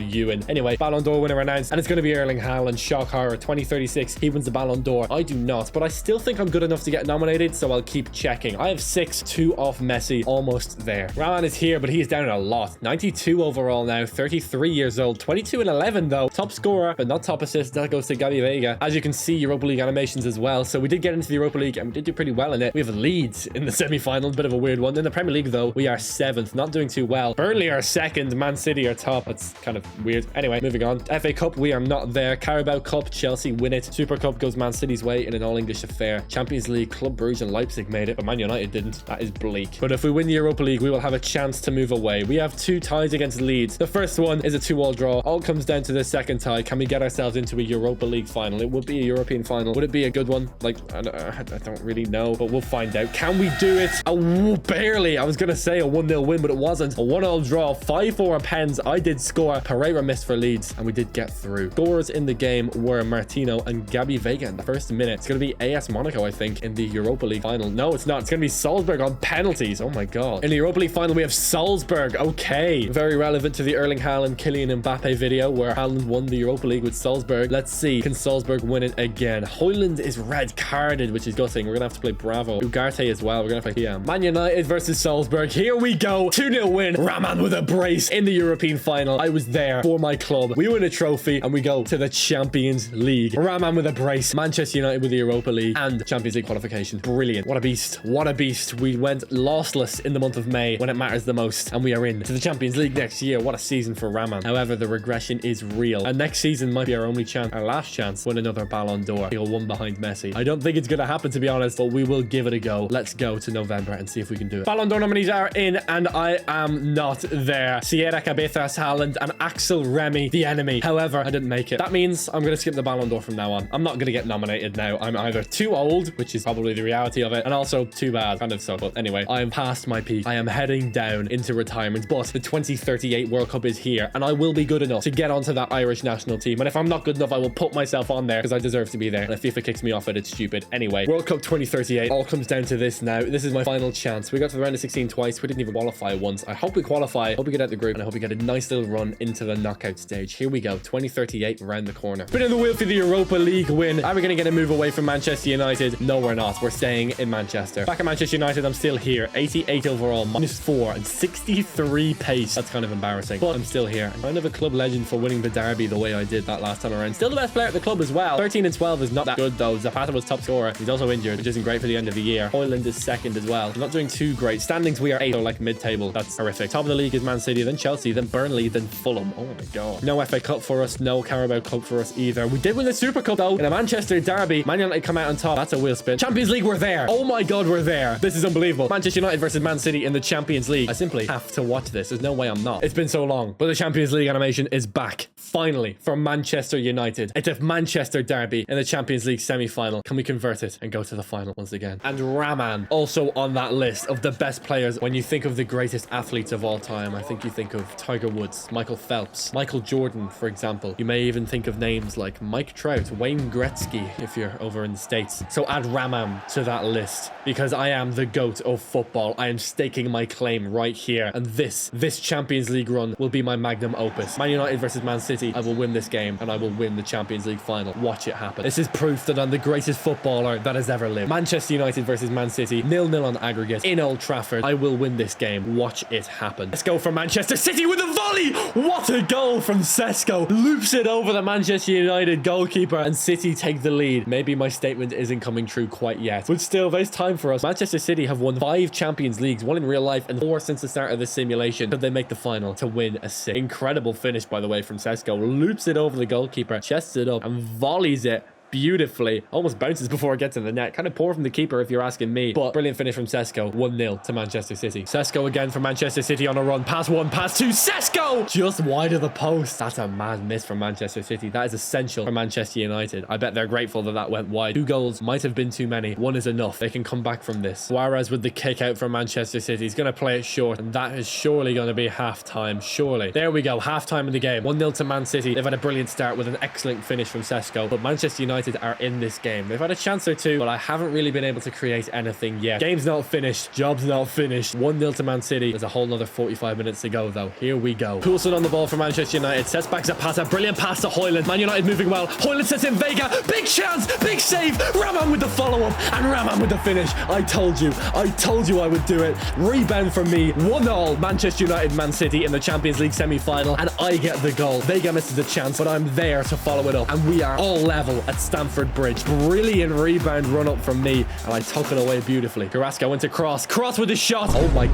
S1: Ewan? Anyway, Ballon d'Or winner announced, and it's going to be Erling Haaland. Shock horror. 2036. He wins the Ballon d'Or. I do not, but I still think I'm good enough to get nominated, so I'll keep checking. I have 6, 2 off Messi. Almost there. Ramman is here, but he is down a lot. 92 overall now. 33 years old. 22 and 11 though. Top scorer, but not top assist. That goes to Gabi Vega. As you can see, Europa League animations as well. So we did get into the Europa League, and we did do pretty well in it. We have Leeds in the semi-final. Bit of a weird one. In the Premier League though, we are 7th. Not doing too well. Burnley are 2nd. Man City are top. That's kind of weird. Anyway, moving on. FA Cup, we are not there. Carabao Cup, Chelsea win it. Super Cup goes Man City's way in an all-English affair. Champions League, Club Brugge and Leipzig made it, but Man United didn't. That is bleak. But if we win the Europa League, we will have a chance to move away. We have 2 ties against Leeds. The first one is a 2-2 draw. All comes down to the second tie. Can we get ourselves into a Europa League final? It would be a European final. Would it be a good one? Like, I don't really know, but we'll find out. Can we do it? Oh, barely. I was going to say a 1-0 win, but it wasn't. A 1-0 draw. 5-4 on pens. I did score. Pereira missed for Leeds, and we did get through. Scorers in the game were Martino and Gabby Vega in the first minute. It's going to be AS Monaco, I think, in the Europa League final. No, it's not. It's going to be Salzburg on penalties. Oh my god. In the Europa League final, we have Salzburg. Okay. Very relevant to the Erling Haaland Kylian Mbappe video where Haaland won the Europa League with Salzburg. Let's see. Can Salzburg win it again? Højlund is red carded, which is gutting. We're going to have to play Bravo. Ugarte as well. We're going to play PM. Man United versus Salzburg. Here we go. 2-0 win. Ramman with a brace in the European final. I was there for my club. We win a trophy and we go to the Champions League. Ramman with a brace. Manchester United with the Europa League and Champions League qualification. Brilliant. What a beast. What a beast. We went lossless in the month of May when it matters the most, and we are in to the Champions League next year. What a season for Ramman. However, the regression is real, and next season might be our only chance, our last chance, win another Ballon d'Or. He'll one behind Messi. I don't think it's going to happen, to be honest, but we will give it a go. Let's go to November and see if we can do it. Ballon d'Or nominees are in, and I am not there. Sierra Cabezas, Haaland, and Axel Remy, the enemy. However, I didn't make it. That means I'm going to skip the Ballon d'Or from now on. I'm not going to get nominated now. I'm either too old, which is probably the reality of it, and also too bad. Kind of so. But anyway, I am past my peak. I am heading down into retirement, but the 2038 World Cup is here, and I will be good enough to get onto that Irish national team. And if I'm not good enough, I will put myself on there because I deserve to be there. And if FIFA kicks me off it, it's stupid. Anyway, World Cup 2038 all comes down to this now. This is my final chance. We got to the round of 16 twice. We didn't even qualify once. I hope we qualify. I hope we get out the group, and I hope we get a nice little run into the knockout stage. Here we go. 2038 around the corner. Spin of the wheel for the Europa League win. Are we going to get a move away from Manchester United? No, we're not. We're staying in Manchester. Back at Manchester United, I'm still here. 88 overall, -4 and 63 pace. That's kind of embarrassing, but I'm still here. I'm kind of a club legend for winning the derby the way I did that last time around. Still the best player at the club as well. 13 and 12 is not that good though. Zapata was top scorer. He's also injured, which isn't great for the end of the year. Højlund is second as well. I'm not doing too great. Standings, we are 8th, so like mid-table. That's horrific. Top of the league is Man City, then Chelsea, then Burnley, then Fulham. Oh my god. No FA Cup for us. No Carabao Cup for us either. We did win the Super Cup though in a Manchester derby. Man United come out on top. That's a wheel spin. Champions League, we're there. Oh my god, we're there. This is unbelievable. Manchester United versus Man City in the Champions League. I simply have to watch this. There's no way I'm not. It's been so long, but the Champions League animation is back. Finally, for Manchester United. It's a Manchester derby in the Champions League semi-final. Can we convert it and go to the final once again? And Ramman also on that list of the best players. When you think of the greatest athletes of all time, I think you think of Tiger Woods, Michael Phelps, Michael Jordan, for example. You may even think of names like Mike Trout, Wayne Gretzky, if you're over in the States. So add Ramman to that list because I am the GOAT of football. I am staking my claim right here. And this Champions League run will be my magnum opus. Man United versus Man City. I will win this game and I will win the Champions League final. Watch it happen. This is proof that I'm the greatest footballer that has ever lived. Manchester United versus Man City. 0-0 on aggregate in Old Trafford. I will win this game. Watch it happen. Let's go for Manchester City with a volley. What a goal from Sesko. Loops it over the Manchester United goalkeeper and City take the lead. Maybe my statement isn't coming true quite yet, but still, there's time for us. Manchester City have won 5 Champions Leagues, 1 in real life and 4 since the start of this simulation. Could they make the final to win a 6? Incredible finish, by the way, from Sesko. Loops it over the goalkeeper, chests it up and volleys it beautifully. Almost bounces before it gets in the net. Kind of poor from the keeper if you're asking me, but brilliant finish from Sesko. 1-0 to Manchester City. Sesko again for Manchester City on a run. Pass 1, pass 2. Sesko! Just wide of the post. That's a mad miss from Manchester City. That is essential for Manchester United. I bet they're grateful that that went wide. 2 goals might have been too many. 1 is enough. They can come back from this. Suarez with the kick out from Manchester City. He's going to play it short, and that is surely going to be half-time. Surely. There we go. Half-time in the game. 1-0 to Man City. They've had a brilliant start with an excellent finish from Sesko, but Manchester United are in this game. They've had a chance or two, but I haven't really been able to create anything yet. Game's not finished. Job's not finished. 1-0 to Man City. There's a whole nother 45 minutes to go, though. Here we go. Poulsen on the ball for Manchester United. Sets back Zapata. Brilliant pass to Højlund. Man United moving well. Højlund sets in Vega. Big chance. Big save. Ramman with the follow-up and Ramman with the finish. I told you I would do it. Rebound from me. 1-0. Manchester United, Man City in the Champions League semi-final, and I get the goal. Vega misses the chance, but I'm there to follow it up, and we are all level at Stamford Bridge. Brilliant rebound run up from me, and I tuck it away beautifully. Carrasco went to cross with a shot. Oh my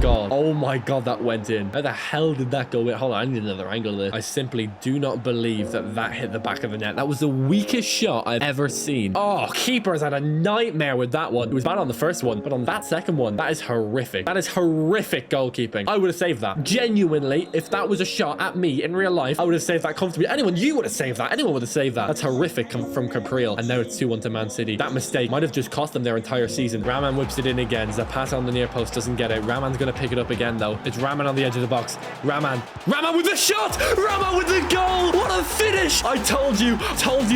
S1: god, that went in. How the hell did that go in? Hold on, I need another angle there. I simply do not believe that hit the back of the net. That was the weakest shot I've ever seen. Oh, keepers had a nightmare with that one. It was bad on the first one, but on that second one, that is horrific. That is horrific goalkeeping. I would have saved that. Genuinely, if that was a shot at me in real life, I would have saved that comfortably. You would have saved that. Anyone would have saved that. That's horrific from Capriel. And now it's 2-1 to Man City. That mistake might have just cost them their entire season. Ramman whips it in again. Zapata on the near post doesn't get it. Ramman's going to pick it up again, though. It's Ramman on the edge of the box. Ramman with the shot. Ramman with the goal. What a finish. I told you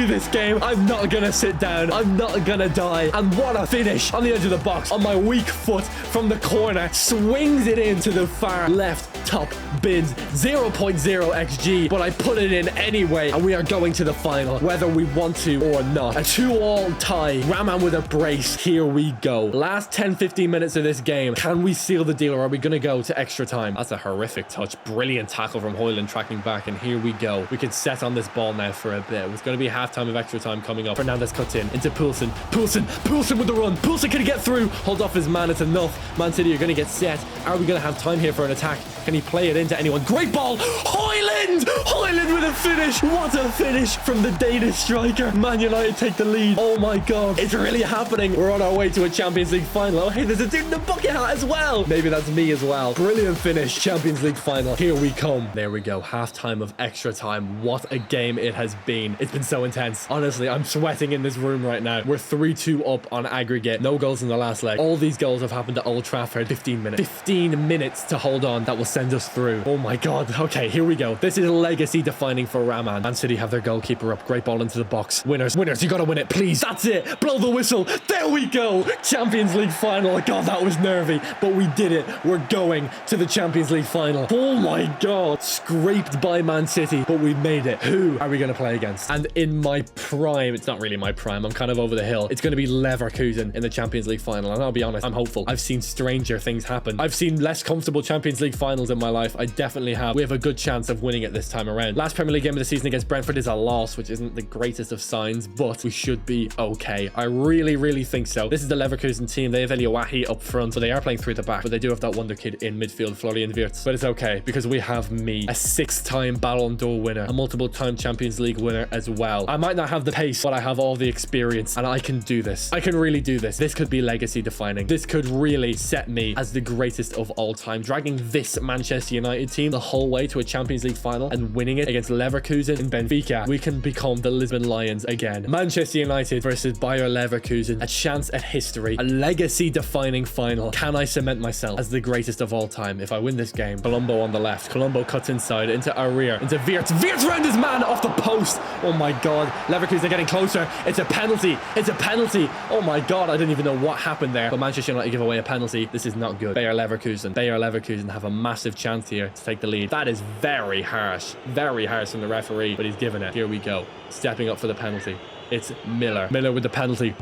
S1: this game. I'm not going to sit down. I'm not going to die. And what a finish on the edge of the box. On my weak foot from the corner. Swings it into the far left top bins. 0.0 XG. But I put it in anyway. And we are going to the final, whether we want to or not. A 2-2 tie. Ramman with a brace. Here we go. Last 10-15 minutes of this game. Can we seal the deal, or are we going to go to extra time? That's a horrific touch. Brilliant tackle from Højlund tracking back, and here we go. We can set on this ball now for a bit. It's going to be half-time of extra time coming up. Fernandes cuts in into Poulsen. Poulsen with the run. Poulsen can he get through? Hold off his man. It's enough. Man City are going to get set. Are we going to have time here for an attack? Can he play it into anyone? Great ball. Højlund with a finish. What a finish from the Danish striker. Man United take the lead. Oh my god, it's really happening. We're on our way to a Champions League final. Oh hey, there's a dude in the bucket hat as well. Maybe that's me as well. Brilliant finish. Champions League final. Here we come. There we go. Half-time of extra time. What a game it has been. It's been so intense. Honestly, I'm sweating in this room right now. We're 3-2 up on aggregate. No goals in the last leg. All these goals have happened at Old Trafford. 15 minutes. 15 minutes to hold on. That will send us through. Oh my god. Okay, here we go. This is legacy defining for Ramman. Man City have their goalkeeper up. Great ball into the box. Winners. You gotta win it, please. That's it. Blow the whistle. There we go. Champions League final. God, that was nervy, but we did it. We're going to the Champions League final. Oh my god. Scraped by Man City, but we made it. Who are we gonna play against? And in my prime, it's not really my prime. I'm kind of over the hill. It's gonna be Leverkusen in the Champions League final. And I'll be honest, I'm hopeful. I've seen stranger things happen. I've seen less comfortable Champions League finals in my life. I definitely have. We have a good chance of winning it this time around. Last Premier League game of the season against Brentford is a loss, which isn't the greatest of signs, but we should be okay. I really think so. This is the Leverkusen team. They have Eliowahi up front, so they are playing through the back, but they do have that wonder kid in midfield, Florian Wirtz. But it's okay, because we have me, a 6-time Ballon d'Or winner, a multiple-time Champions League winner as well. I might not have the pace, but I have all the experience, and I can do this. I can really do this. This could be legacy defining. This could really set me as the greatest of all time. Dragging this Manchester United team the whole way to a Champions League final and winning it against Leverkusen in Benfica, we can become the Lisbon Lions again. Manchester United versus Bayer Leverkusen, a chance at history, a legacy defining final. Can I cement myself as the greatest of all time if I win this game? Colombo on the left. Colombo cuts inside into Arir, into Wirtz. Wirtz round his man off the post. Oh my god. Leverkusen are getting closer. It's a penalty. It's a penalty. Oh my god. I didn't even know what happened there. But Manchester United give away a penalty. This is not good. Bayer Leverkusen have a massive chance here to take the lead. That is very harsh from the referee, but he's given it. Here we go. Stepping up for the penalty. It's Miller with the penalty.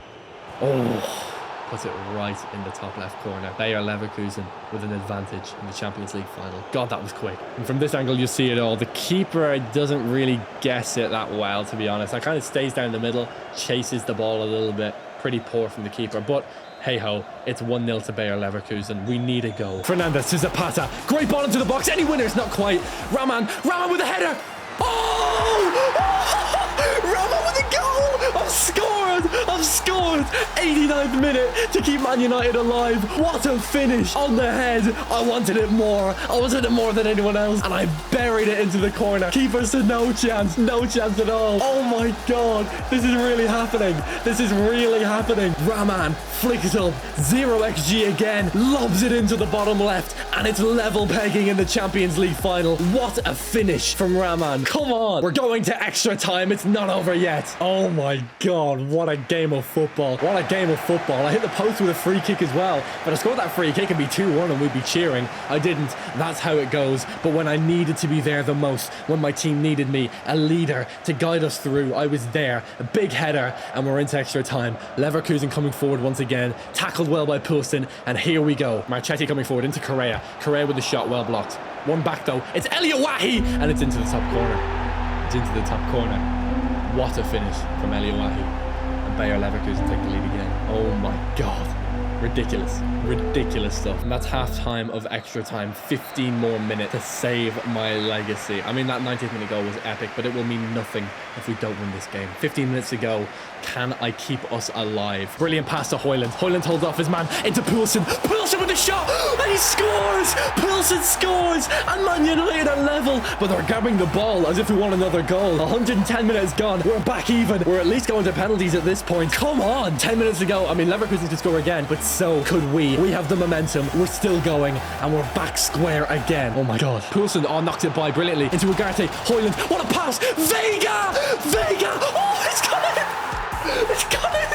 S1: Oh, puts it right in the top left corner. Bayer Leverkusen with an advantage in the Champions League final. God, that was quick. And from this angle, you see it all. The keeper doesn't really guess it that well, to be honest. I kind of stays down the middle, chases the ball a little bit. Pretty poor from the keeper, but hey-ho, it's 1-0 to Bayer Leverkusen. We need a goal. Fernandes to Zapata. Great ball into the box. Any winners? Not quite. Ramman with a header. Oh! Ramman with a goal! I've scored! 89th minute to keep Man United alive. What a finish on the head. I wanted it more. I wanted it more than anyone else, and I buried it into the corner. Keeper said no chance at all. Oh my god, this is really happening. Ramman flicks up, 0 XG again, lobs it into the bottom left, and it's level pegging in the Champions League final. What a finish from Ramman. Come on, we're going to extra time. It's not over yet. Oh my god, what a game of football. I hit the post with a free kick as well, but I scored that free kick and be 2-1 and we'd be cheering. I didn't. That's how it goes. But when I needed to be there the most, when my team needed me, a leader to guide us through, I was there. A big header, and we're into extra time. Leverkusen coming forward once again, tackled well by Poulsen, and here we go. Marchetti coming forward into Correa with the shot well blocked. One back though, it's Eliowahi, and it's into the top corner. What a finish from Eliowahi. Bayer Leverkusen take the lead again. Oh my god. Ridiculous stuff. And that's half time of extra time. 15 more minutes to save my legacy. I mean, that 90th minute goal was epic, but it will mean nothing if we don't win this game. 15 minutes to go. Can I keep us alive? Brilliant pass to Højlund. Højlund holds off his man into Poulsen. Poulsen with the shot, and he scores! Poulsen scores, and Man United are level, but they're grabbing the ball as if we want another goal. 110 minutes gone. We're back even. We're at least going to penalties at this point. Come on! 10 minutes to go. I mean, Leverkusen could score again, but so could we. We have the momentum. We're still going, and we're back square again. Oh my god. Poulsen, knocked it by brilliantly into Ugarte. Højlund, what a pass! Vega! Oh, it's got it! It's got in!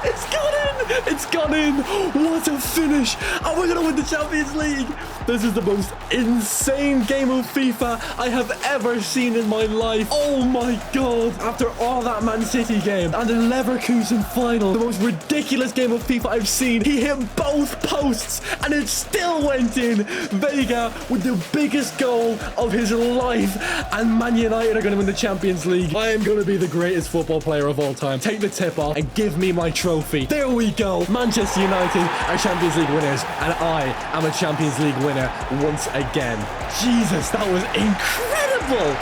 S1: It's got in! It's got in! What a finish! And we're gonna win the Champions League! This is the most insane game of FIFA I have ever seen in my life. Oh my god! After all that Man City game and the Leverkusen final, the most ridiculous game of FIFA I've seen. He hit both posts and it still went in. Vega with the biggest goal of his life, and Man United are going to win the Champions League. I am going to be the greatest football player of all time. Take the tip off and give me my trophy. There we go. Manchester United are Champions League winners, and I am a Champions League winner once again. Jesus, that was incredible.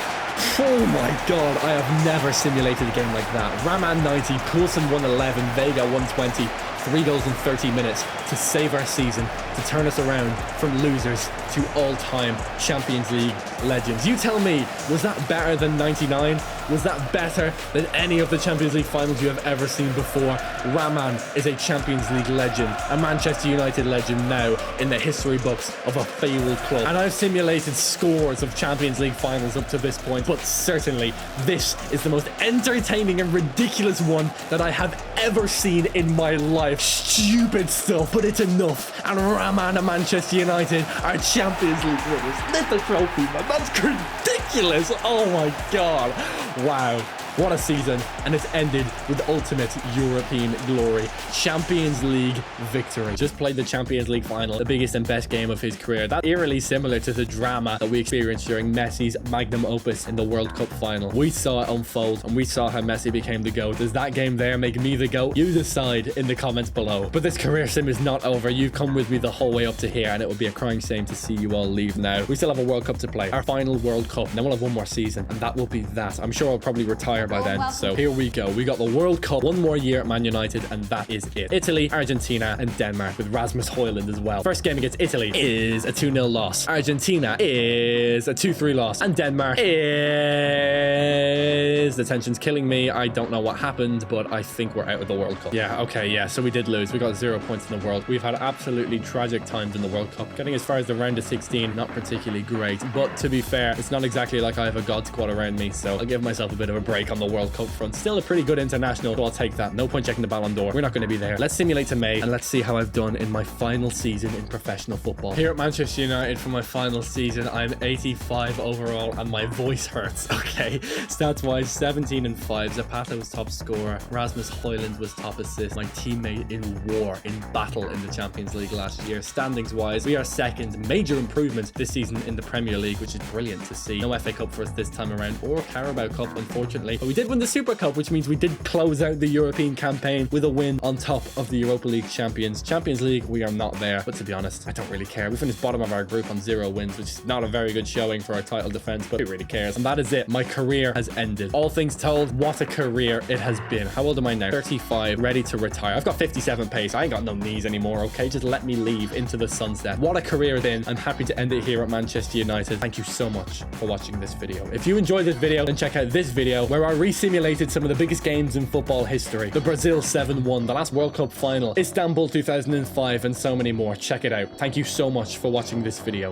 S1: Oh my god, I have never simulated a game like that. Ramman 90, Poulsen 111, Vega 120. 3 goals in 30 minutes to save our season, to turn us around from losers to all-time Champions League legends. You tell me, was that better than 99? Was that better than any of the Champions League finals you have ever seen before? Ramman is a Champions League legend, a Manchester United legend now in the history books of a failed club. And I've simulated scores of Champions League finals up to this point, but certainly this is the most entertaining and ridiculous one that I have ever seen in my life. Stupid stuff, but it's enough. And Ramman and Manchester United are Champions League winners. Lift the trophy, man. That's ridiculous. Oh my god. Wow. What a season, and it's ended with ultimate European glory. Champions League victory. Just played the Champions League final, the biggest and best game of his career. That's eerily similar to the drama that we experienced during Messi's magnum opus in the World Cup final. We saw it unfold, and we saw how Messi became the GOAT. Does that game there make me the GOAT? You decide in the comments below. But this career sim is not over. You've come with me the whole way up to here, and it would be a crying shame to see you all leave now. We still have a World Cup to play, our final World Cup, and then we'll have one more season, and that will be that. I'm sure I'll probably retire by then. So here we go. We got the World Cup, one more year at Man United, and that is it. Italy, Argentina, and Denmark with Rasmus Højlund as well. First game against Italy is a 2-0 loss. Argentina is a 2-3 loss. And Denmark is... The tension's killing me. I don't know what happened, but I think we're out of the World Cup. Yeah, okay, yeah. So we did lose. We got 0 points in the world. We've had absolutely tragic times in the World Cup. Getting as far as the round of 16, not particularly great. But to be fair, it's not exactly like I have a god squad around me, so I'll give myself a bit of a break on the World Cup front. Still a pretty good international, so I'll take that. No point checking the Ballon d'Or. We're not going to be there. Let's simulate to May, and let's see how I've done in my final season in professional football. Here at Manchester United for my final season, I'm 85 overall, and my voice hurts. Okay, stats-wise, 17 and 5. Zapata was top scorer. Rasmus Højlund was top assist. My teammate in war, in battle in the Champions League last year. Standings-wise, we are second. Major improvement this season in the Premier League, which is brilliant to see. No FA Cup for us this time around, or Carabao Cup, unfortunately. But we did win the Super Cup, which means we did close out the European campaign with a win on top of the Europa League champions. Champions League, we are not there, but to be honest, I don't really care. We finished bottom of our group on 0 wins, which is not a very good showing for our title defense, but who really cares? And that is it. My career has ended. All things told, what a career it has been. How old am I now? 35, ready to retire. I've got 57 pace. I ain't got no knees anymore, okay? Just let me leave into the sunset. What a career then. I'm happy to end it here at Manchester United. Thank you so much for watching this video. If you enjoyed this video, then check out this video where I re-simulated some of the biggest games in football history. The Brazil 7-1, the last World Cup final, Istanbul 2005, and so many more. Check it out. Thank you so much for watching this video.